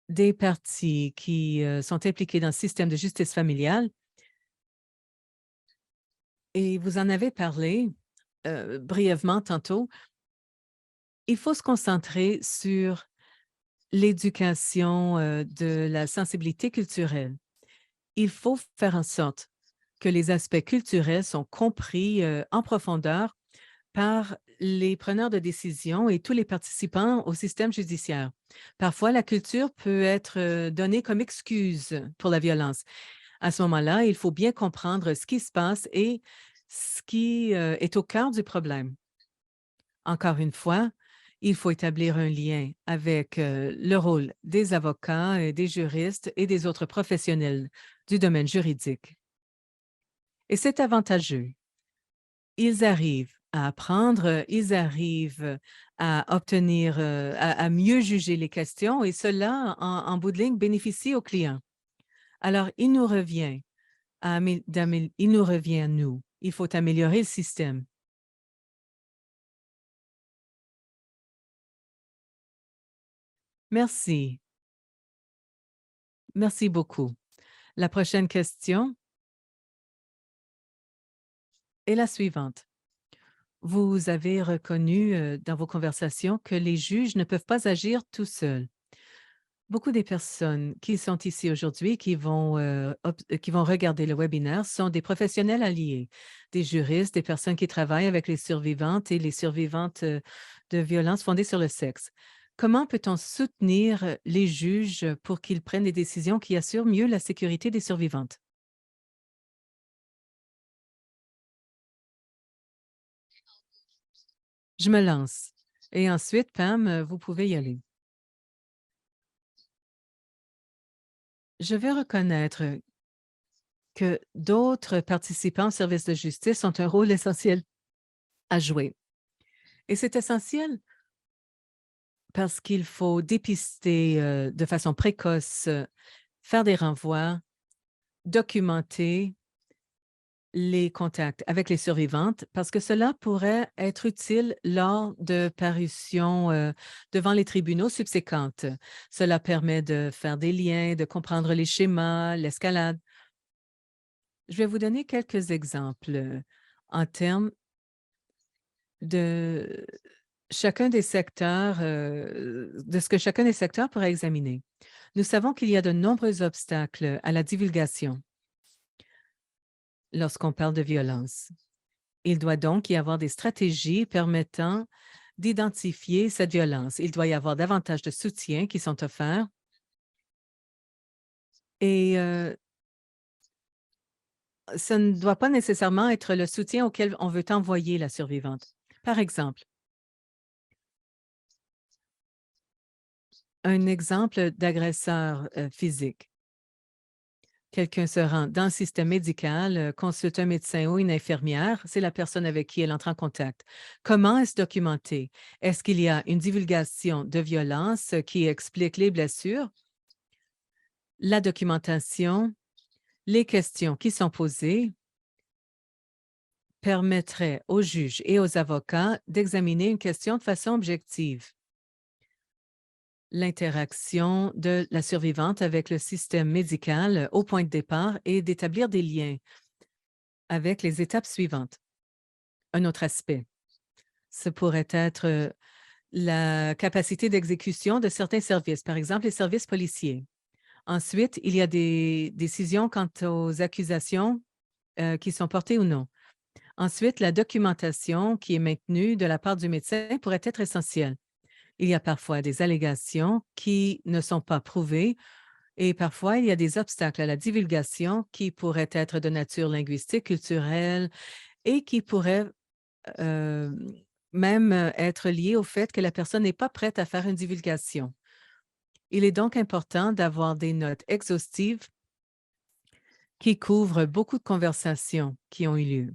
des parties qui sont impliquées dans le système de justice familiale, et vous en avez parlé brièvement tantôt, il faut se concentrer sur l'éducation de la sensibilité culturelle. Il faut faire en sorte que les aspects culturels sont compris en profondeur par les preneurs de décision et tous les participants au système judiciaire. Parfois, la culture peut être donnée comme excuse pour la violence. À ce moment-là, il faut bien comprendre ce qui se passe et ce qui est au cœur du problème. Encore une fois, il faut établir un lien avec le rôle des avocats, et des juristes et des autres professionnels du domaine juridique. Et c'est avantageux. Ils arrivent à apprendre, ils arrivent à obtenir, à mieux juger les questions et cela, en bout de ligne, bénéficie aux clients. Alors, il nous revient à nous. Il faut améliorer le système. Merci. Merci beaucoup. La prochaine question est la suivante. Vous avez reconnu dans vos conversations que les juges ne peuvent pas agir tout seuls. Beaucoup des personnes qui sont ici aujourd'hui, qui vont regarder le webinaire, sont des professionnels alliés, des juristes, des personnes qui travaillent avec les survivantes et les survivantes de violences fondées sur le sexe. Comment peut-on soutenir les juges pour qu'ils prennent des décisions qui assurent mieux la sécurité des survivantes? Je me lance. Et ensuite, Pam, vous pouvez y aller. Je vais reconnaître que d'autres participants au service de justice ont un rôle essentiel à jouer. Et c'est essentiel parce qu'il faut dépister de façon précoce, faire des renvois, documenter les contacts avec les survivantes parce que cela pourrait être utile lors de parutions devant les tribunaux subséquentes. Cela permet de faire des liens, de comprendre les schémas, l'escalade. Je vais vous donner quelques exemples en termes de chacun des secteurs, de ce que chacun des secteurs pourrait examiner. Nous savons qu'il y a de nombreux obstacles à la divulgation lorsqu'on parle de violence. Il doit donc y avoir des stratégies permettant d'identifier cette violence. Il doit y avoir davantage de soutien qui sont offerts et ce ne doit pas nécessairement être le soutien auquel on veut envoyer la survivante. Par exemple, un exemple d'agresseur physique. Quelqu'un se rend dans le système médical, consulte un médecin ou une infirmière, c'est la personne avec qui elle entre en contact. Comment est-ce documenté? Est-ce qu'il y a une divulgation de violence qui explique les blessures, la documentation, les questions qui sont posées permettraient aux juges et aux avocats d'examiner une question de façon objective. L'interaction de la survivante avec le système médical au point de départ et d'établir des liens avec les étapes suivantes. Un autre aspect, ce pourrait être la capacité d'exécution de certains services, par exemple les services policiers. Ensuite, il y a des décisions quant aux accusations qui sont portées ou non. Ensuite, la documentation qui est maintenue de la part du médecin pourrait être essentielle. Il y a parfois des allégations qui ne sont pas prouvées et parfois il y a des obstacles à la divulgation qui pourraient être de nature linguistique, culturelle et qui pourraient euh, même être liés au fait que la personne n'est pas prête à faire une divulgation. Il est donc important d'avoir des notes exhaustives qui couvrent beaucoup de conversations qui ont eu lieu.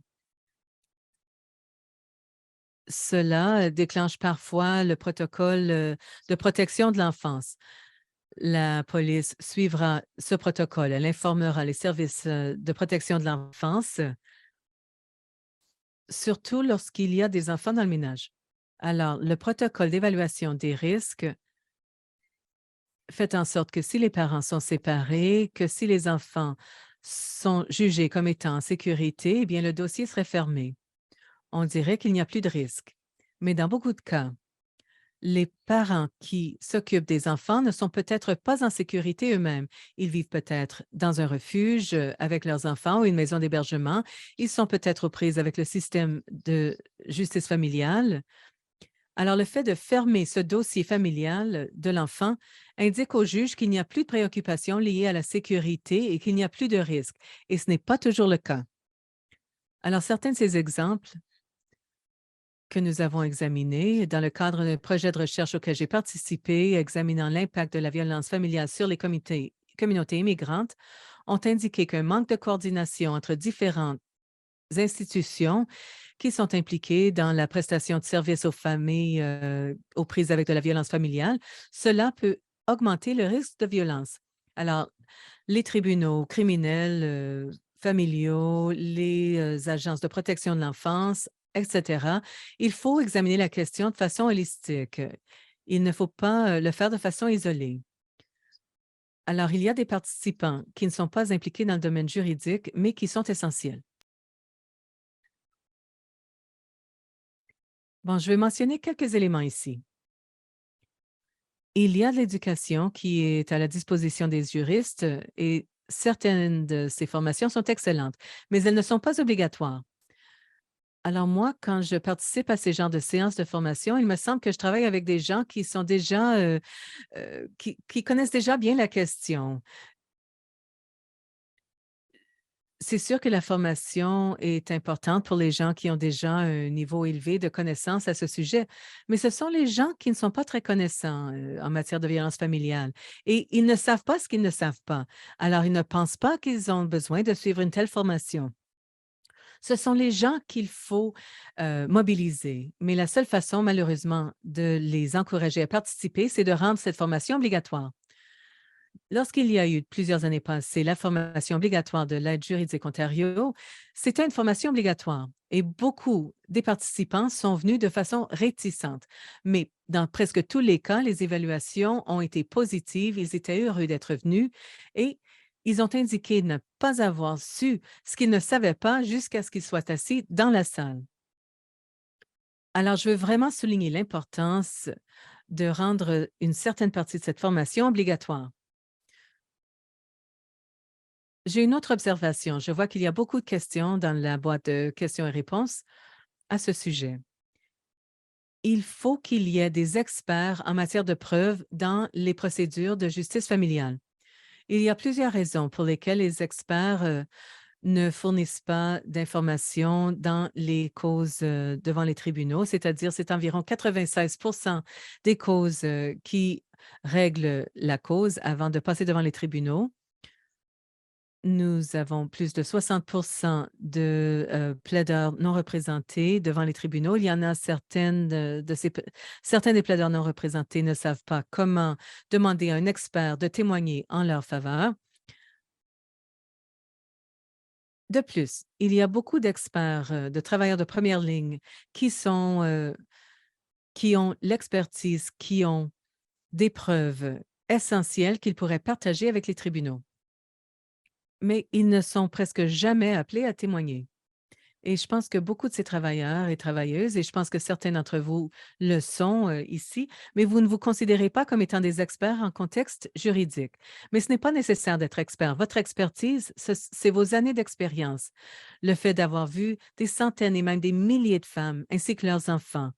cela déclenche parfois le protocole de protection de l'enfance. La police suivra ce protocole. Elle informera les services de protection de l'enfance, surtout lorsqu'il y a des enfants dans le ménage. Alors, le protocole d'évaluation des risques fait en sorte que si les parents sont séparés, que si les enfants sont jugés comme étant en sécurité, eh bien, le dossier serait fermé. On dirait qu'il n'y a plus de risque. Mais dans beaucoup de cas, les parents qui s'occupent des enfants ne sont peut-être pas en sécurité eux-mêmes. Ils vivent peut-être dans un refuge avec leurs enfants ou une maison d'hébergement. Ils sont peut-être aux prises avec le système de justice familiale. Alors, le fait de fermer ce dossier familial de l'enfant indique au juge qu'il n'y a plus de préoccupations liées à la sécurité et qu'il n'y a plus de risque. Et ce n'est pas toujours le cas. Alors, certains de ces exemples que nous avons examinés dans le cadre d'un projet de recherche auquel j'ai participé, examinant l'impact de la violence familiale sur les communautés immigrantes, ont indiqué qu'un manque de coordination entre différentes institutions qui sont impliquées dans la prestation de services aux familles aux prises avec de la violence familiale, cela peut augmenter le risque de violence. Alors, les tribunaux criminels, familiaux, les agences de protection de l'enfance, etc., il faut examiner la question de façon holistique. Il ne faut pas le faire de façon isolée. Alors, il y a des participants qui ne sont pas impliqués dans le domaine juridique, mais qui sont essentiels. Bon, je vais mentionner quelques éléments ici. Il y a de l'éducation qui est à la disposition des juristes et certaines de ces formations sont excellentes, mais elles ne sont pas obligatoires. Alors moi, quand je participe à ces genres de séances de formation, il me semble que je travaille avec des gens qui sont déjà, qui connaissent déjà bien la question. C'est sûr que la formation est importante pour les gens qui ont déjà un niveau élevé de connaissances à ce sujet, mais ce sont les gens qui ne sont pas très connaissants en matière de violence familiale et ils ne savent pas ce qu'ils ne savent pas. Alors, ils ne pensent pas qu'ils ont besoin de suivre une telle formation. Ce sont les gens qu'il faut mobiliser, mais la seule façon, malheureusement, de les encourager à participer, c'est de rendre cette formation obligatoire. Lorsqu'il y a eu plusieurs années passées la formation obligatoire de l'aide juridique Ontario, c'était une formation obligatoire et beaucoup des participants sont venus de façon réticente. Mais dans presque tous les cas, les évaluations ont été positives, ils étaient heureux d'être venus et ils ont indiqué ne pas avoir su ce qu'ils ne savaient pas jusqu'à ce qu'ils soient assis dans la salle. Alors, je veux vraiment souligner l'importance de rendre une certaine partie de cette formation obligatoire. J'ai une autre observation. Je vois qu'il y a beaucoup de questions dans la boîte de questions et réponses à ce sujet. Il faut qu'il y ait des experts en matière de preuves dans les procédures de justice familiale. Il y a plusieurs raisons pour lesquelles les experts ne fournissent pas d'informations dans les causes devant les tribunaux, c'est-à-dire c'est environ 96 des causes qui règlent la cause avant de passer devant les tribunaux. Nous avons plus de 60 de plaideurs non représentés devant les tribunaux. Il y en a certaines certains des plaideurs non représentés ne savent pas comment demander à un expert de témoigner en leur faveur. De plus, il y a beaucoup d'experts, de travailleurs de première ligne qui ont l'expertise, qui ont des preuves essentielles qu'ils pourraient partager avec les tribunaux. Mais ils ne sont presque jamais appelés à témoigner. Et je pense que beaucoup de ces travailleurs et travailleuses, et je pense que certains d'entre vous le sont ici, mais vous ne vous considérez pas comme étant des experts en contexte juridique. Mais ce n'est pas nécessaire d'être expert. Votre expertise, c'est vos années d'expérience. Le fait d'avoir vu des centaines et même des milliers de femmes ainsi que leurs enfants,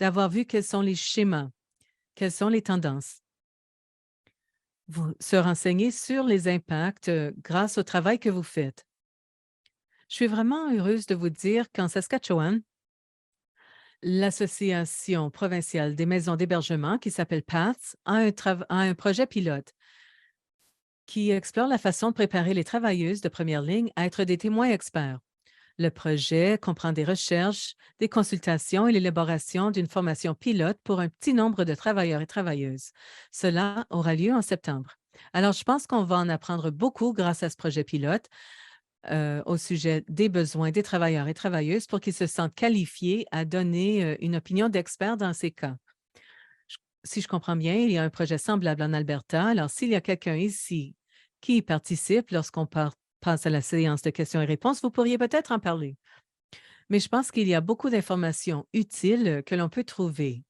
d'avoir vu quels sont les schémas, quelles sont les tendances. Vous se renseigner sur les impacts grâce au travail que vous faites. Je suis vraiment heureuse de vous dire qu'en Saskatchewan, l'Association provinciale des maisons d'hébergement, qui s'appelle PATHS, a un projet pilote qui explore la façon de préparer les travailleuses de première ligne à être des témoins experts. Le projet comprend des recherches, des consultations et l'élaboration d'une formation pilote pour un petit nombre de travailleurs et travailleuses. Cela aura lieu en septembre. Alors, je pense qu'on va en apprendre beaucoup grâce à ce projet pilote au sujet des besoins des travailleurs et travailleuses pour qu'ils se sentent qualifiés à donner une opinion d'expert dans ces cas. Si je comprends bien, il y a un projet semblable en Alberta. Alors, s'il y a quelqu'un ici qui y participe lorsqu'on passe à la séance de questions et réponses, vous pourriez peut-être en parler. Mais je pense qu'il y a beaucoup d'informations utiles que l'on peut trouver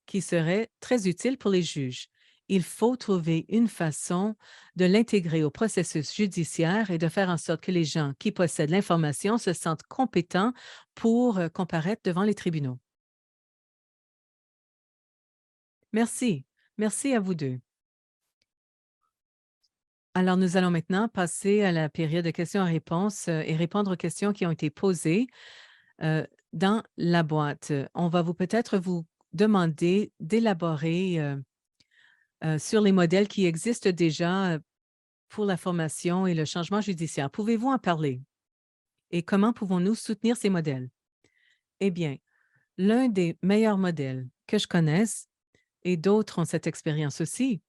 qui seraient très utiles pour les juges. Il faut trouver une façon de l'intégrer au processus judiciaire et de faire en sorte que les gens qui possèdent l'information se sentent compétents pour comparaître devant les tribunaux. Merci. Merci à vous deux. Alors, nous allons maintenant passer à la période de questions-réponses et répondre aux questions qui ont été posées dans la boîte. On va peut-être vous demander d'élaborer sur les modèles qui existent déjà pour la formation et le changement judiciaire. Pouvez-vous en parler? Et comment pouvons-nous soutenir ces modèles? Eh bien, l'un des meilleurs modèles que je connaisse, et d'autres ont cette expérience aussi,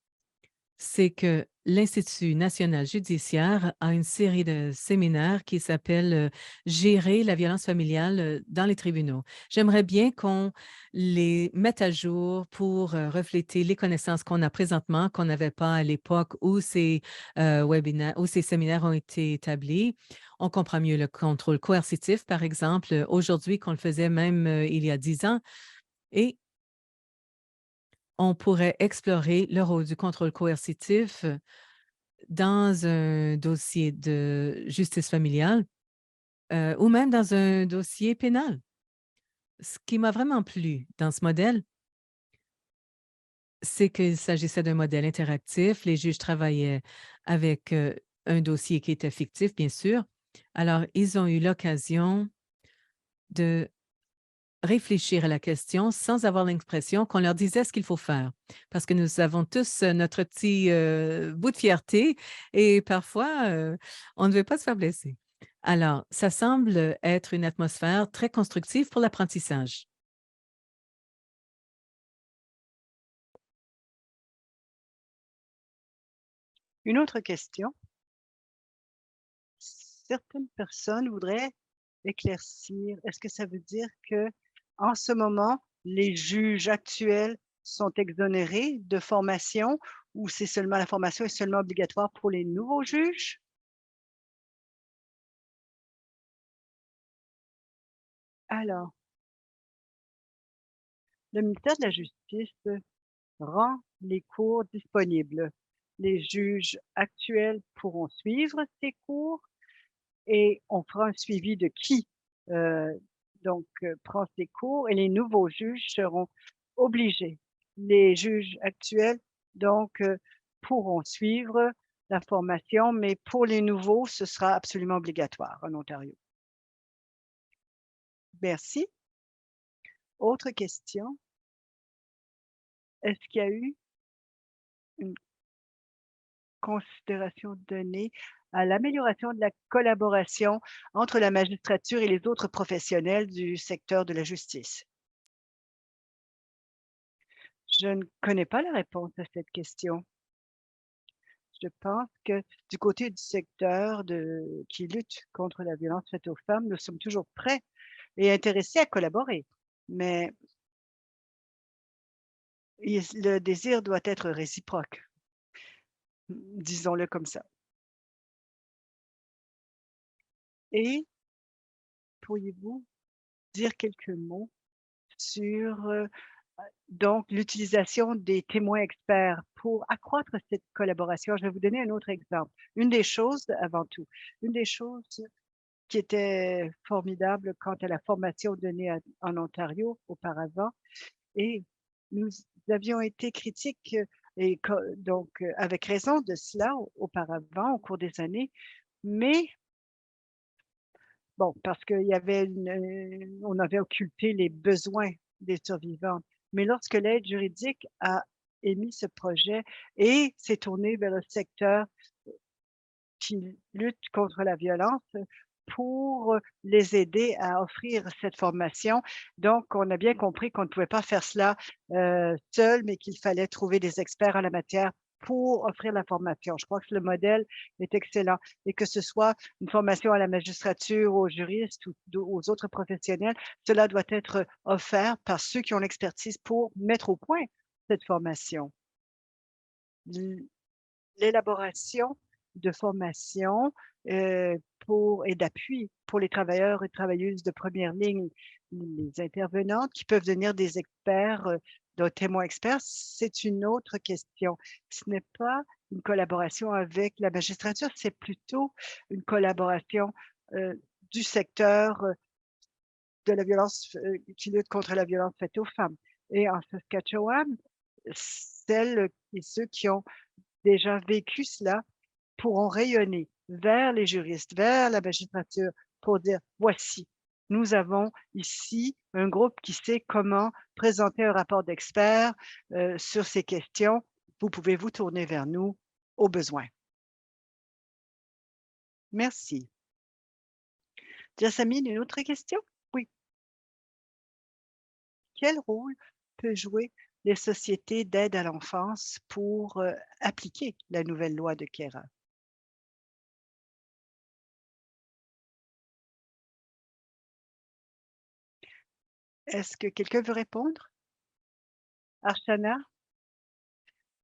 c'est que l'Institut national judiciaire a une série de séminaires qui s'appelle Gérer la violence familiale dans les tribunaux. J'aimerais bien qu'on les mette à jour pour refléter les connaissances qu'on a présentement, qu'on n'avait pas à l'époque où ces webinaires, où ces séminaires ont été établis. On comprend mieux le contrôle coercitif, par exemple, aujourd'hui qu'on le faisait même il y a 10 ans. Et on pourrait explorer le rôle du contrôle coercitif dans un dossier de justice familiale ou même dans un dossier pénal. Ce qui m'a vraiment plu dans ce modèle, c'est qu'il s'agissait d'un modèle interactif. Les juges travaillaient avec un dossier qui était fictif, bien sûr. Alors, ils ont eu l'occasion de réfléchir à la question sans avoir l'impression qu'on leur disait ce qu'il faut faire. Parce que nous avons tous notre petit bout de fierté et parfois, on ne veut pas se faire blesser. Alors, ça semble être une atmosphère très constructive pour l'apprentissage. Une autre question. Certaines personnes voudraient éclaircir. Est-ce que ça veut dire que en ce moment, les juges actuels sont exonérés de formation ou c'est seulement la formation est seulement obligatoire pour les nouveaux juges? Alors, le ministère de la Justice rend les cours disponibles. Les juges actuels pourront suivre ces cours et on fera un suivi de qui, heu, prend ces cours et les nouveaux juges seront obligés. Les juges actuels, pourront suivre la formation, mais pour les nouveaux, ce sera absolument obligatoire en Ontario. Merci. Autre question? Est-ce qu'il y a eu une considération donnée à l'amélioration de la collaboration entre la magistrature et les autres professionnels du secteur de la justice? Je ne connais pas la réponse à cette question. Je pense que du côté du secteur qui lutte contre la violence faite aux femmes, nous sommes toujours prêts et intéressés à collaborer. Mais le désir doit être réciproque, disons-le comme ça. Et pourriez-vous dire quelques mots sur l'utilisation des témoins experts pour accroître cette collaboration? Je vais vous donner un autre exemple. Une des choses, avant tout, une des choses qui était formidable quant à la formation donnée en Ontario auparavant et nous avions été critiques et avec raison de cela auparavant au cours des années, mais bon, parce qu'il y avait on avait occulté les besoins des survivants. Mais lorsque l'aide juridique a émis ce projet et s'est tournée vers le secteur qui lutte contre la violence, pour les aider à offrir cette formation. Donc, on a bien compris qu'on ne pouvait pas faire cela seul, mais qu'il fallait trouver des experts en la matière pour offrir la formation. Je crois que le modèle est excellent et que ce soit une formation à la magistrature, aux juristes ou aux autres professionnels, cela doit être offert par ceux qui ont l'expertise pour mettre au point cette formation. L'élaboration de formations, et d'appui pour les travailleurs et travailleuses de première ligne, les intervenantes qui peuvent devenir des experts, de témoins experts, c'est une autre question. Ce n'est pas une collaboration avec la magistrature, c'est plutôt une collaboration, du secteur, de la violence, qui lutte contre la violence faite aux femmes. Et en Saskatchewan, celles et ceux qui ont déjà vécu cela pourront rayonner vers les juristes, vers la magistrature pour dire: «Voici, nous avons ici un groupe qui sait comment présenter un rapport d'experts, sur ces questions. Vous pouvez vous tourner vers nous au besoin». Merci. Jasmine, une autre question? Oui. Quel rôle peut jouer les sociétés d'aide à l'enfance pour, appliquer la nouvelle loi de Kera? Est-ce que quelqu'un veut répondre? Archana?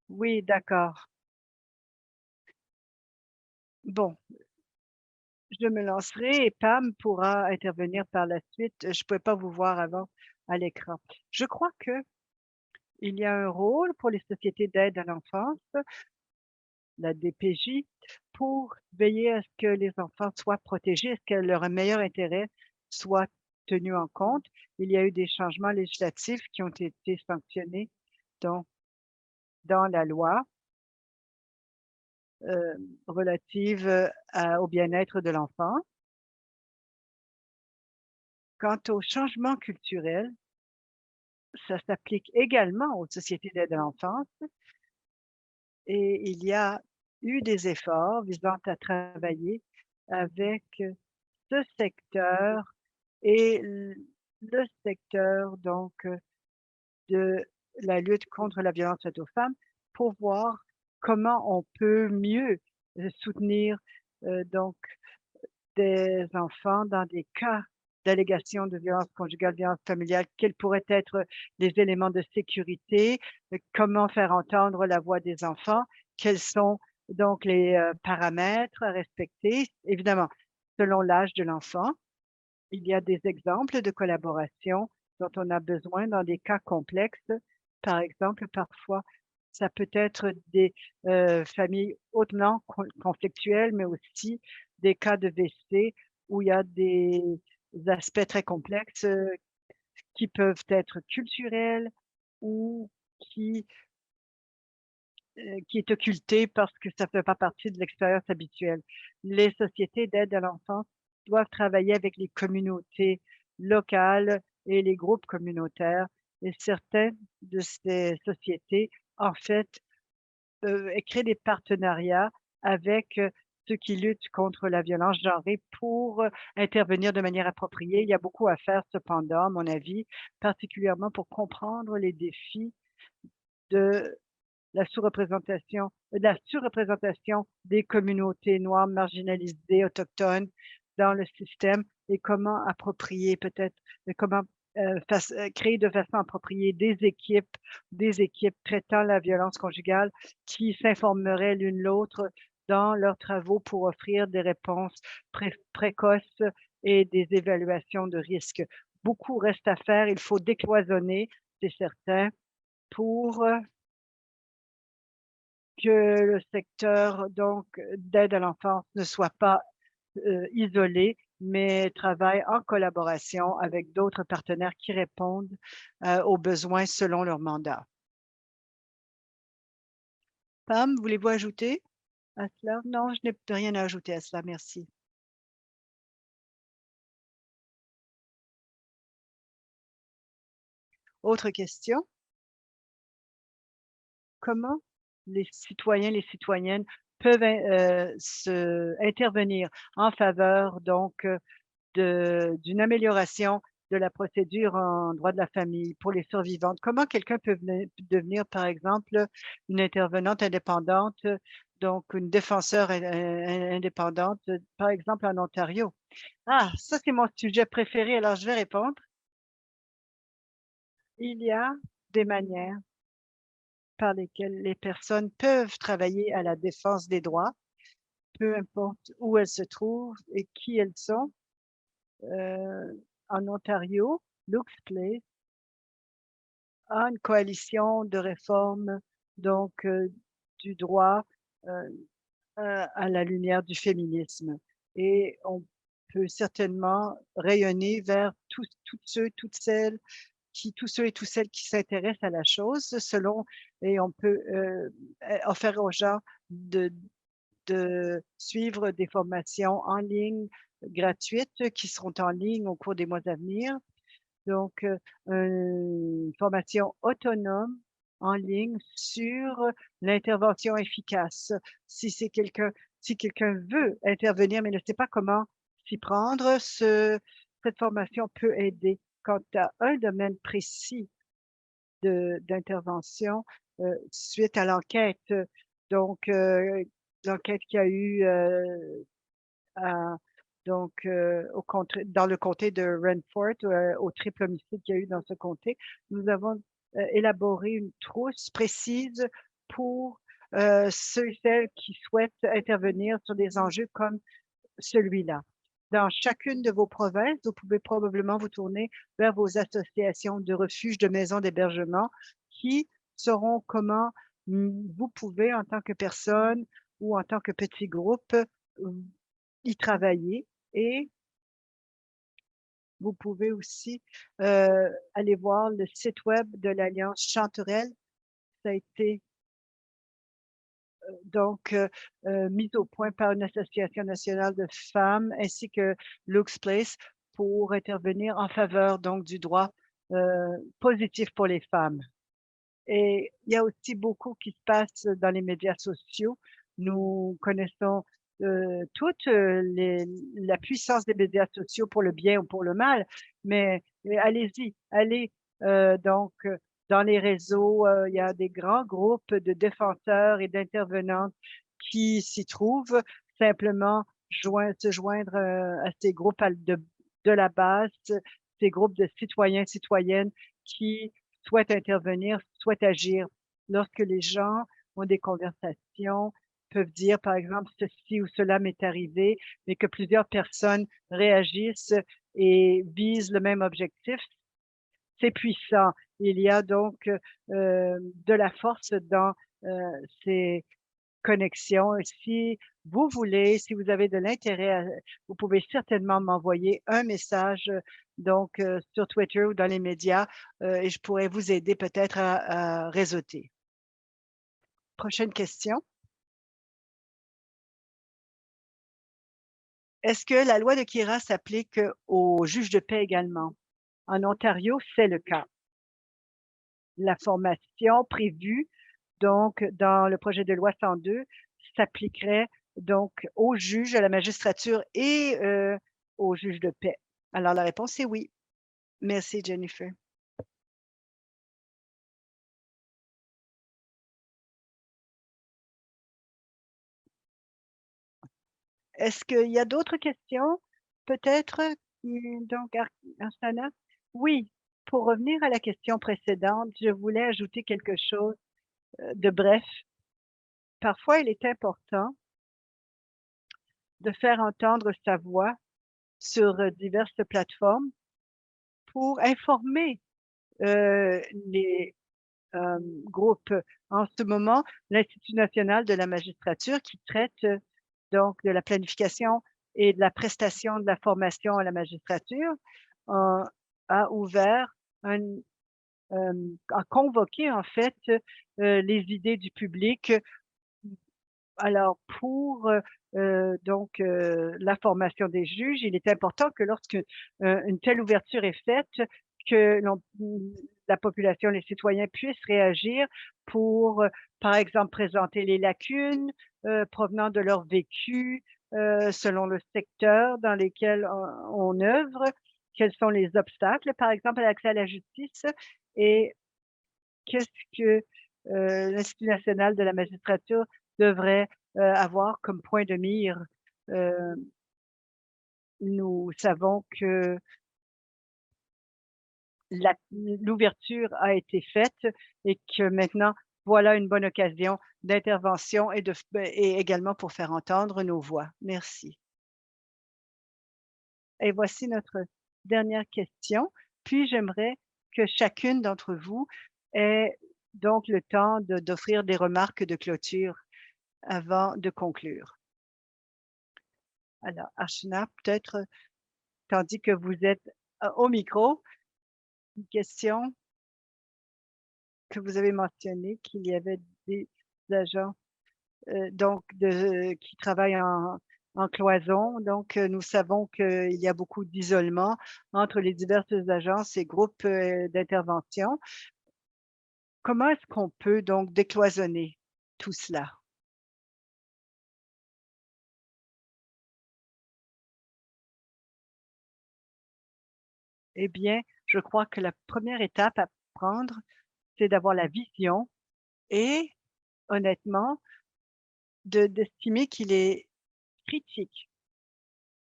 Oui, d'accord. Bon, je me lancerai et Pam pourra intervenir par la suite. Je ne pouvais pas vous voir avant à l'écran. Je crois qu'il y a un rôle pour les sociétés d'aide à l'enfance, la DPJ, pour veiller à ce que les enfants soient protégés, à ce que leur meilleur intérêt soit tenu en compte. Il y a eu des changements législatifs qui ont été sanctionnés donc dans la loi, relative, au bien-être de l'enfant. Quant au changement culturel, ça s'applique également aux sociétés d'aide à l'enfance et il y a eu des efforts visant à travailler avec ce secteur et le secteur donc de la lutte contre la violence faite aux femmes pour voir comment on peut mieux, soutenir, donc des enfants dans des cas d'allégations de violence conjugale, violence familiale, quels pourraient être les éléments de sécurité, comment faire entendre la voix des enfants, quels sont donc les, paramètres à respecter. Évidemment, selon l'âge de l'enfant, il y a des exemples de collaboration dont on a besoin dans des cas complexes. Par exemple, parfois, ça peut être des, familles hautement conflictuelles, mais aussi des cas de WC où il y a des aspects très complexes, qui peuvent être culturels ou qui, qui est occulté parce que ça ne fait pas partie de l'expérience habituelle. Les sociétés d'aide à l'enfance doivent travailler avec les communautés locales et les groupes communautaires et certaines de ces sociétés, en fait, créent des partenariats avec, ceux qui luttent contre la violence genrée pour, intervenir de manière appropriée. Il y a beaucoup à faire cependant, à mon avis, particulièrement pour comprendre les défis de la surreprésentation des communautés noires marginalisées, autochtones dans le système et comment approprier peut-être comment, créer de façon appropriée des équipes traitant la violence conjugale qui s'informeraient l'une l'autre dans leurs travaux pour offrir des réponses précoces et des évaluations de risques. Beaucoup reste à faire, il faut décloisonner, c'est certain, pour, que le secteur donc d'aide à l'enfance ne soit pas, isolé, mais travaille en collaboration avec d'autres partenaires qui répondent, aux besoins selon leur mandat. Pam, voulez-vous ajouter à cela? Non, je n'ai rien à ajouter à cela, merci. Autre question? Comment les citoyens, les citoyennes peuvent intervenir en faveur donc d'une amélioration de la procédure en droit de la famille pour les survivantes. Comment quelqu'un peut devenir, par exemple, une intervenante indépendante, donc une défenseur indépendante, par exemple en Ontario? Ah, ça c'est mon sujet préféré, alors je vais répondre. Il y a des manières par lesquelles les personnes peuvent travailler à la défense des droits, peu importe où elles se trouvent et qui elles sont. En Ontario, Luke's Place a une coalition de réforme donc du droit à la lumière du féminisme. Et on peut certainement rayonner vers tous ceux, toutes celles tous ceux et toutes celles qui s'intéressent à la chose selon, et on peut offrir aux gens de suivre des formations en ligne gratuites qui seront en ligne au cours des mois à venir. Donc, une formation autonome en ligne sur l'intervention efficace. Si quelqu'un veut intervenir mais ne sait pas comment s'y prendre, cette formation peut aider quant à un domaine précis d'intervention suite à l'enquête. Donc, l'enquête qu'il y a eu à donc dans le comté de Renfort, au triple homicide qu'il y a eu dans ce comté. Nous avons élaboré une trousse précise pour ceux et celles qui souhaitent intervenir sur des enjeux comme celui-là. Dans chacune de vos provinces, vous pouvez probablement vous tourner vers vos associations de refuge, de maisons d'hébergement qui sauront comment vous pouvez, en tant que personne ou en tant que petit groupe, y travailler. Et vous pouvez aussi aller voir le site web de l'Alliance Chanterelle. Ça a été donc mis au point par une association nationale de femmes ainsi que Luke's Place pour intervenir en faveur donc du droit positif pour les femmes. Et il y a aussi beaucoup qui se passe dans les médias sociaux. Nous connaissons toute la puissance des médias sociaux pour le bien ou pour le mal, mais allez-y, allez donc dans les réseaux, il y a des grands groupes de défenseurs et d'intervenantes qui s'y trouvent. Simplement se joindre à ces groupes de la base, ces groupes de citoyens, citoyennes qui souhaitent intervenir, souhaitent agir. Lorsque les gens ont des conversations, peuvent dire, par exemple, ceci ou cela m'est arrivé, mais que plusieurs personnes réagissent et visent le même objectif, c'est puissant. Il y a donc de la force dans ces connexions. Si vous voulez, si vous avez de l'intérêt, vous pouvez certainement m'envoyer un message donc sur Twitter ou dans les médias et je pourrais vous aider peut-être à réseauter. Prochaine question. Est-ce que la loi de Kira s'applique aux juges de paix également? En Ontario, c'est le cas. La formation prévue donc dans le projet de loi 102 s'appliquerait donc aux juges, à la magistrature et aux juges de paix. Alors la réponse est oui. Merci Jennifer. Est-ce qu'il y a d'autres questions? Peut-être, donc, Arstana? Oui, pour revenir à la question précédente, je voulais ajouter quelque chose de bref. Parfois, il est important de faire entendre sa voix sur diverses plateformes pour informer les groupes. En ce moment, l'Institut national de la magistrature qui traite donc de la planification et de la prestation de la formation à la magistrature a ouvert a convoqué en fait les idées du public. Alors pour donc la formation des juges, il est important que lorsque une telle ouverture est faite, que la population, les citoyens puissent réagir pour, par exemple, présenter les lacunes provenant de leur vécu, selon le secteur dans lequel on œuvre, quels sont les obstacles, par exemple, à l'accès à la justice et qu'est-ce que, l'Institut national de la magistrature devrait, avoir comme point de mire? Heu, nous savons que l'ouverture a été faite et que maintenant, voilà une bonne occasion d'intervention et et également pour faire entendre nos voix. Merci. Et voici notre dernière question. Puis j'aimerais que chacune d'entre vous ait donc le temps d'offrir des remarques de clôture avant de conclure. Alors, Archana, peut-être, tandis que vous êtes, au micro, une question que vous avez mentionné qu'il y avait des agents, donc qui travaillent en cloison. Donc, nous savons qu'il y a beaucoup d'isolement entre les diverses agences et groupes, d'intervention. Comment est-ce qu'on peut donc décloisonner tout cela? Eh bien, je crois que la première étape à prendre, c'est d'avoir la vision et honnêtement, d'estimer qu'il est critique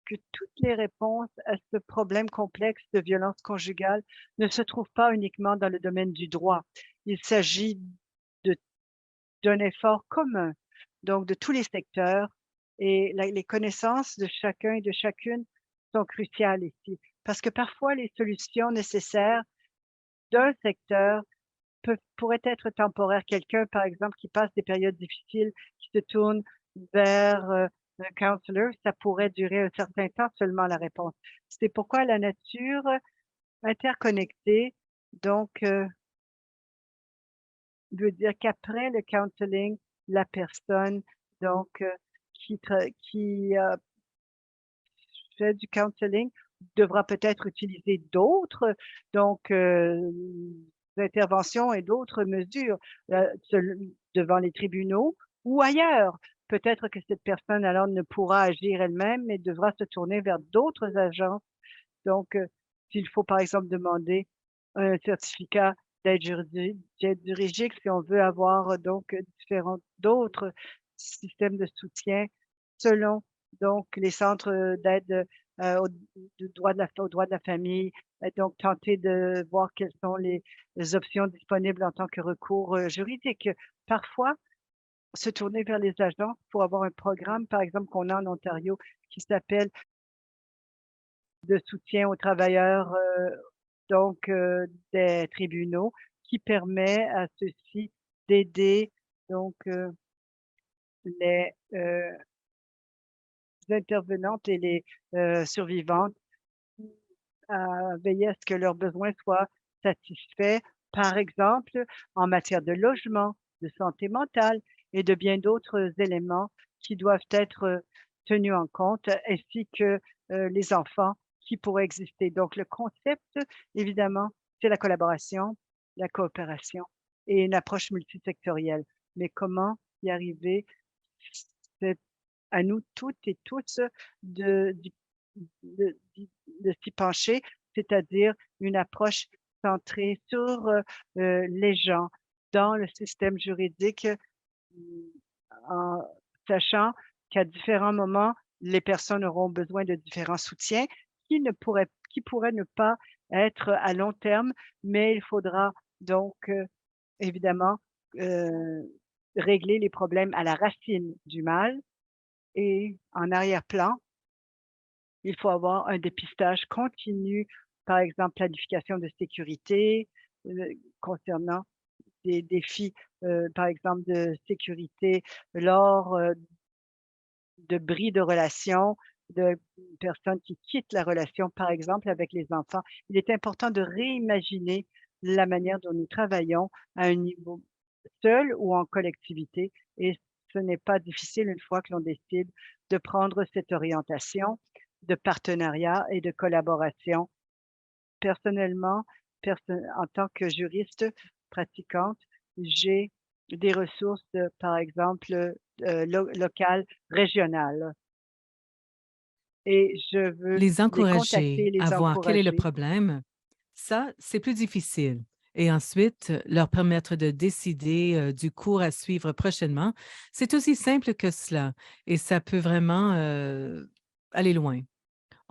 que toutes les réponses à ce problème complexe de violence conjugale ne se trouvent pas uniquement dans le domaine du droit. Il s'agit de d'un effort commun, donc de tous les secteurs et les connaissances de chacun et de chacune sont cruciales ici. Parce que parfois les solutions nécessaires d'un secteur pourraient être temporaires. Quelqu'un, par exemple, qui passe des périodes difficiles, qui se tourne vers, un counselor, ça pourrait durer un certain temps seulement la réponse. C'est pourquoi la nature interconnectée, donc, veut dire qu'après le counseling, la personne donc, qui fait du counseling devra peut-être utiliser d'autres donc, interventions et d'autres mesures, sel devant les tribunaux ou ailleurs. Peut-être que cette personne alors ne pourra agir elle-même, mais devra se tourner vers d'autres agences. Donc, s'il faut par exemple demander un certificat d'aide juridique, si on veut avoir donc différents d'autres systèmes de soutien selon donc les centres, d'aide, au aux droits de la famille et donc tenter de voir quelles sont les options disponibles en tant que recours, juridique. Parfois, se tourner vers les agents pour avoir un programme, par exemple, qu'on a en Ontario qui s'appelle de soutien aux travailleurs, donc des tribunaux qui permet à ceux-ci d'aider donc les, intervenantes et les, survivantes à veiller à ce que leurs besoins soient satisfaits, par exemple, en matière de logement, de santé mentale et de bien d'autres éléments qui doivent être, tenus en compte, ainsi que, les enfants qui pourraient exister. Donc le concept, évidemment, c'est la collaboration, la coopération et une approche multisectorielle. Mais comment y arriver? C'est à nous toutes et tous de d'y de s'y pencher, c'est-à-dire une approche centrée sur, les gens dans le système juridique, mmh, en sachant qu'à différents moments, les personnes auront besoin de différents soutiens qui pourraient ne pas être à long terme, mais il faudra donc, évidemment, heu, régler les problèmes à la racine du mal et en arrière-plan, il faut avoir un dépistage continu, par exemple, planification de sécurité, concernant des défis, par exemple, de sécurité lors, de bris de relations, de personnes qui quittent la relation, par exemple, avec les enfants. Il est important de réimaginer la manière dont nous travaillons à un niveau seul ou en collectivité et ce n'est pas difficile une fois que l'on décide de prendre cette orientation de partenariat et de collaboration. Personnellement, en tant que juriste pratiquante, j'ai des ressources, par exemple, locales, régionales et je veux Les les contacter, encourager à les voir quel est le encourager. problème, ça, c'est plus difficile. Et ensuite, leur permettre de décider du cours à suivre prochainement, c'est aussi simple que cela et ça peut vraiment aller loin.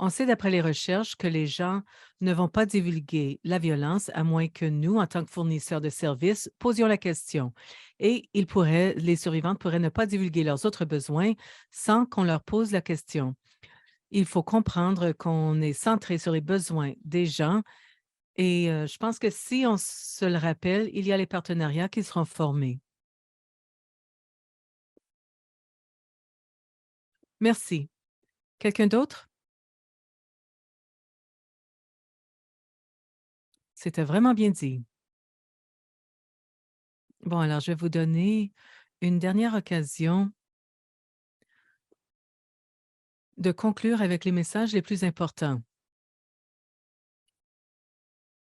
On sait d'après les recherches que les gens ne vont pas divulguer la violence à moins que nous, en tant que fournisseurs de services, posions la question. Et les survivantes pourraient ne pas divulguer leurs autres besoins sans qu'on leur pose la question. Il faut comprendre qu'on est centré sur les besoins des gens et je pense que si on se le rappelle, il y a les partenariats qui seront formés. Merci. Quelqu'un d'autre? C'était vraiment bien dit. Bon, alors je vais vous donner une dernière occasion de conclure avec les messages les plus importants.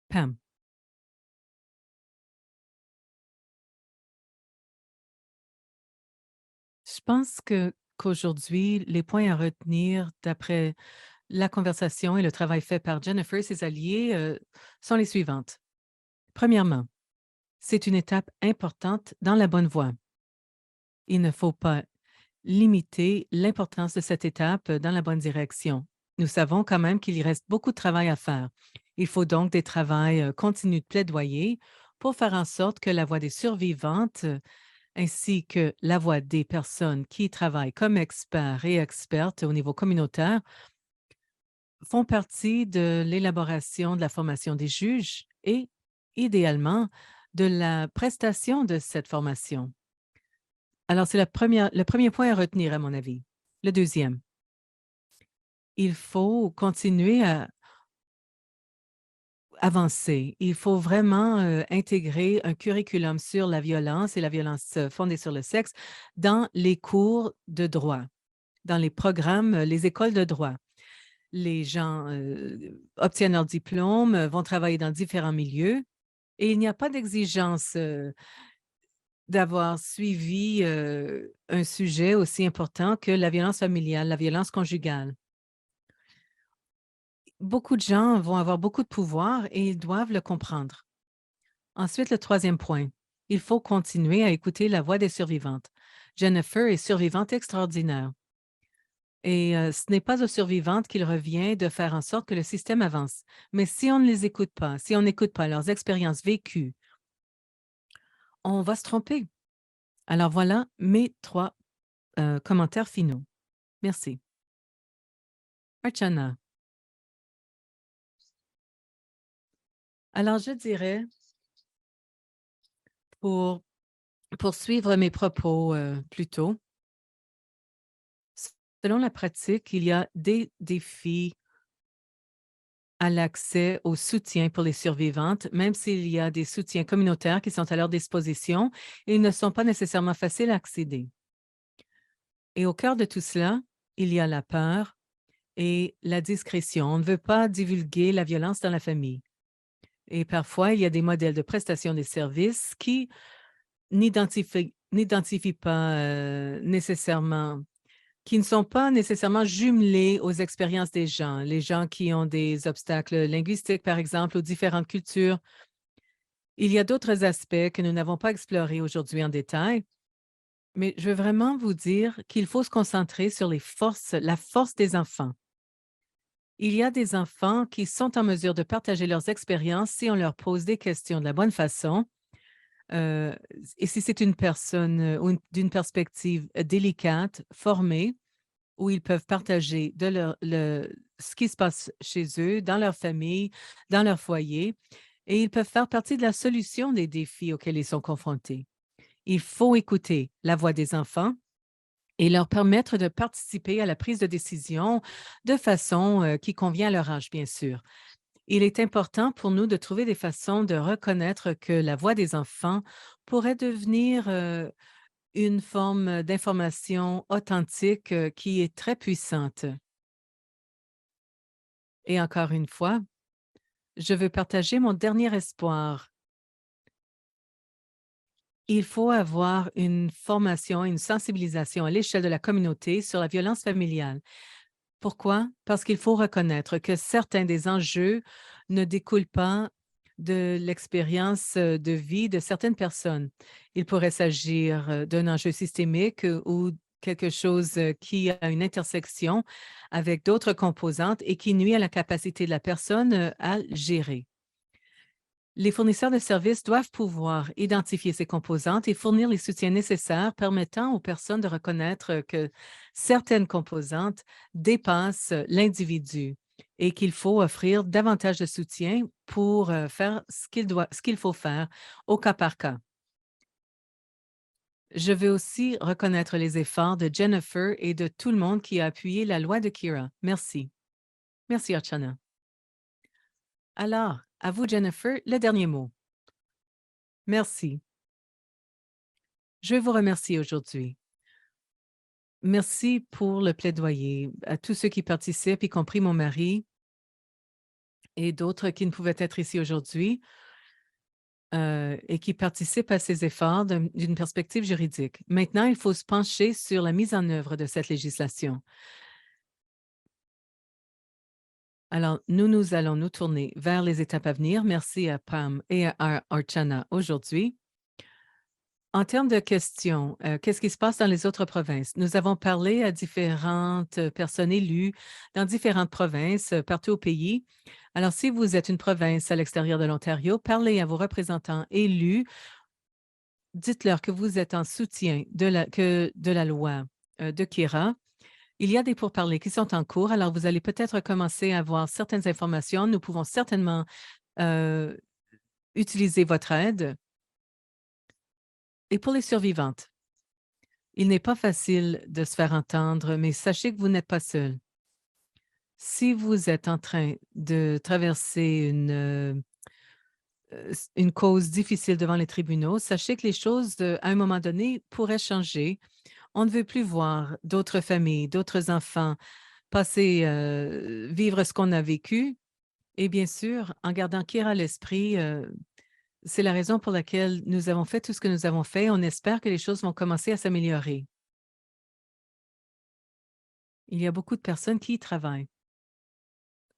Pam, je pense qu'aujourd'hui, les points à retenir d'après la conversation et le travail fait par Jennifer et ses alliés sont les suivantes. Premièrement, c'est une étape importante dans la bonne voie. Il ne faut pas limiter l'importance de cette étape dans la bonne direction. Nous savons quand même qu'il y reste beaucoup de travail à faire. Il faut donc des travails continus de plaidoyer pour faire en sorte que la voix des survivantes ainsi que la voix des personnes qui travaillent comme experts et expertes au niveau communautaire font partie de l'élaboration de la formation des juges et, idéalement, de la prestation de cette formation. Alors, c'est le premier point à retenir, à mon avis. Le deuxième, il faut continuer à avancer. Il faut vraiment intégrer un curriculum sur la violence et la violence fondée sur le sexe dans les cours de droit, dans les programmes, les écoles de droit. Les gens obtiennent leur diplôme, vont travailler dans différents milieux et il n'y a pas d'exigence d'avoir suivi un sujet aussi important que la violence familiale, la violence conjugale. Beaucoup de gens vont avoir beaucoup de pouvoir et ils doivent le comprendre. Ensuite, le troisième point, il faut continuer à écouter la voix des survivantes. Jennifer est survivante extraordinaire. Et ce n'est pas aux survivantes qu'il revient de faire en sorte que le système avance. Mais si on ne les écoute pas, si on n'écoute pas leurs expériences vécues, on va se tromper. Alors voilà mes trois commentaires finaux. Merci. Archana. Alors, je dirais, pour poursuivre mes propos plus tôt, selon la pratique, il y a des défis à l'accès au soutien pour les survivantes, même s'il y a des soutiens communautaires qui sont à leur disposition, ils ne sont pas nécessairement faciles à accéder. Et au cœur de tout cela, il y a la peur et la discrétion. On ne veut pas divulguer la violence dans la famille. Et parfois, il y a des modèles de prestation des services qui n'identifient pas nécessairement, qui ne sont pas nécessairement jumelés aux expériences des gens. Les gens qui ont des obstacles linguistiques, par exemple, aux différentes cultures. Il y a d'autres aspects que nous n'avons pas explorés aujourd'hui en détail, mais je veux vraiment vous dire qu'il faut se concentrer sur la force des enfants. Il y a des enfants qui sont en mesure de partager leurs expériences si on leur pose des questions de la bonne façon. euh, et si c'est une personne d'une perspective délicate, formée, où ils peuvent partager ce qui se passe chez eux, dans leur famille, dans leur foyer, et ils peuvent faire partie de la solution des défis auxquels ils sont confrontés. Il faut écouter la voix des enfants et leur permettre de participer à la prise de décision de façon qui convient à leur âge, bien sûr. Il est important pour nous de trouver des façons de reconnaître que la voix des enfants pourrait devenir une forme d'information authentique qui est très puissante. Et encore une fois, je veux partager mon dernier espoir. il faut avoir une formation, une sensibilisation à l'échelle de la communauté sur la violence familiale. Pourquoi? Parce qu'il faut reconnaître que certains des enjeux ne découlent pas de l'expérience de vie de certaines personnes. Il pourrait s'agir d'un enjeu systémique ou quelque chose qui a une intersection avec d'autres composantes et qui nuit à la capacité de la personne à gérer. Les fournisseurs de services doivent pouvoir identifier ces composantes et fournir les soutiens nécessaires permettant aux personnes de reconnaître que certaines composantes dépassent l'individu et qu'il faut offrir davantage de soutien pour faire ce qu'il faut faire au cas par cas. Je veux aussi reconnaître les efforts de Jennifer et de tout le monde qui a appuyé la loi de Kira. Merci. Merci, Archana. Alors, à vous, Jennifer, le dernier mot. Merci. Je veux vous remercier aujourd'hui. Merci pour le plaidoyer. À tous ceux qui participent, y compris mon mari et d'autres qui ne pouvaient être ici aujourd'hui et qui participent à ces efforts d'une perspective juridique. Maintenant, il faut se pencher sur la mise en œuvre de cette législation. Alors, nous allons nous tourner vers les étapes à venir. Merci à Pam et à Archana aujourd'hui. En termes de questions, qu'est-ce qui se passe dans les autres provinces? Nous avons parlé à différentes personnes élues dans différentes provinces partout au pays. Alors, si vous êtes une province à l'extérieur de l'Ontario, parlez à vos représentants élus. Dites-leur que vous êtes en soutien de la loi de Kira. Il y a des pourparlers qui sont en cours, alors vous allez peut-être commencer à avoir certaines informations. Nous pouvons certainement utiliser votre aide. Et pour les survivantes, il n'est pas facile de se faire entendre, mais sachez que vous n'êtes pas seul. Si vous êtes en train de traverser une cause difficile devant les tribunaux, sachez que les choses, à un moment donné, pourraient changer. On ne veut plus voir d'autres familles, d'autres enfants passer, vivre ce qu'on a vécu. Et bien sûr, en gardant Kira à l'esprit, c'est la raison pour laquelle nous avons fait tout ce que nous avons fait. On espère que les choses vont commencer à s'améliorer. Il y a beaucoup de personnes qui y travaillent.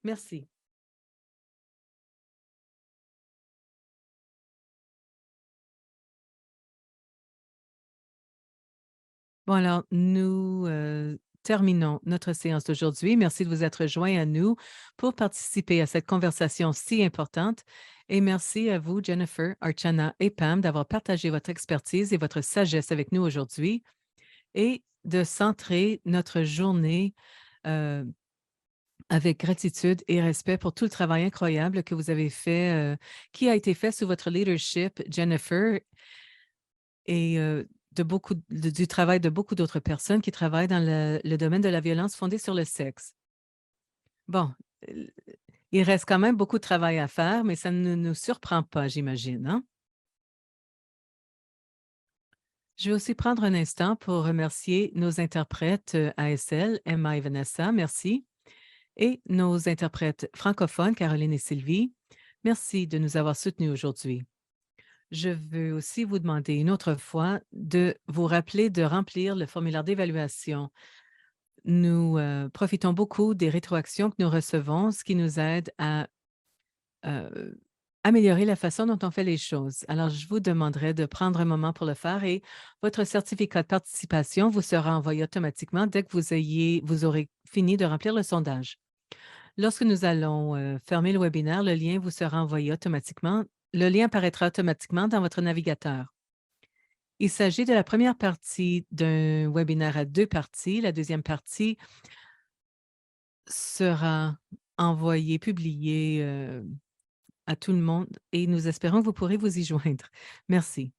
Merci. Bon, alors, nous terminons notre séance d'aujourd'hui. Merci de vous être joints à nous pour participer à cette conversation si importante. Et merci à vous, Jennifer, Archana et Pam, d'avoir partagé votre expertise et votre sagesse avec nous aujourd'hui et de centrer notre journée euh, avec gratitude et respect pour tout le travail incroyable que vous avez fait, qui a été fait sous votre leadership, Jennifer, et du travail de beaucoup d'autres personnes qui travaillent dans le domaine de la violence fondée sur le sexe. Bon, euh, il reste quand même beaucoup de travail à faire, mais ça ne nous surprend pas, j'imagine, hein? Je vais aussi prendre un instant pour remercier nos interprètes ASL, Emma et Vanessa, merci, et nos interprètes francophones, Caroline et Sylvie. Merci de nous avoir soutenus aujourd'hui. Je veux aussi vous demander une autre fois de vous rappeler de remplir le formulaire d'évaluation. Nous profitons beaucoup des rétroactions que nous recevons, ce qui nous aide à euh, améliorer la façon dont on fait les choses. Alors, je vous demanderai de prendre un moment pour le faire et votre certificat de participation vous sera envoyé automatiquement dès que vous aurez fini de remplir le sondage. Lorsque nous allons fermer le webinaire, le lien vous sera envoyé automatiquement. Le lien apparaîtra automatiquement dans votre navigateur. Il s'agit de la première partie d'un webinaire à deux parties. La deuxième partie sera envoyée, publiée à tout le monde et nous espérons que vous pourrez vous y joindre. Merci.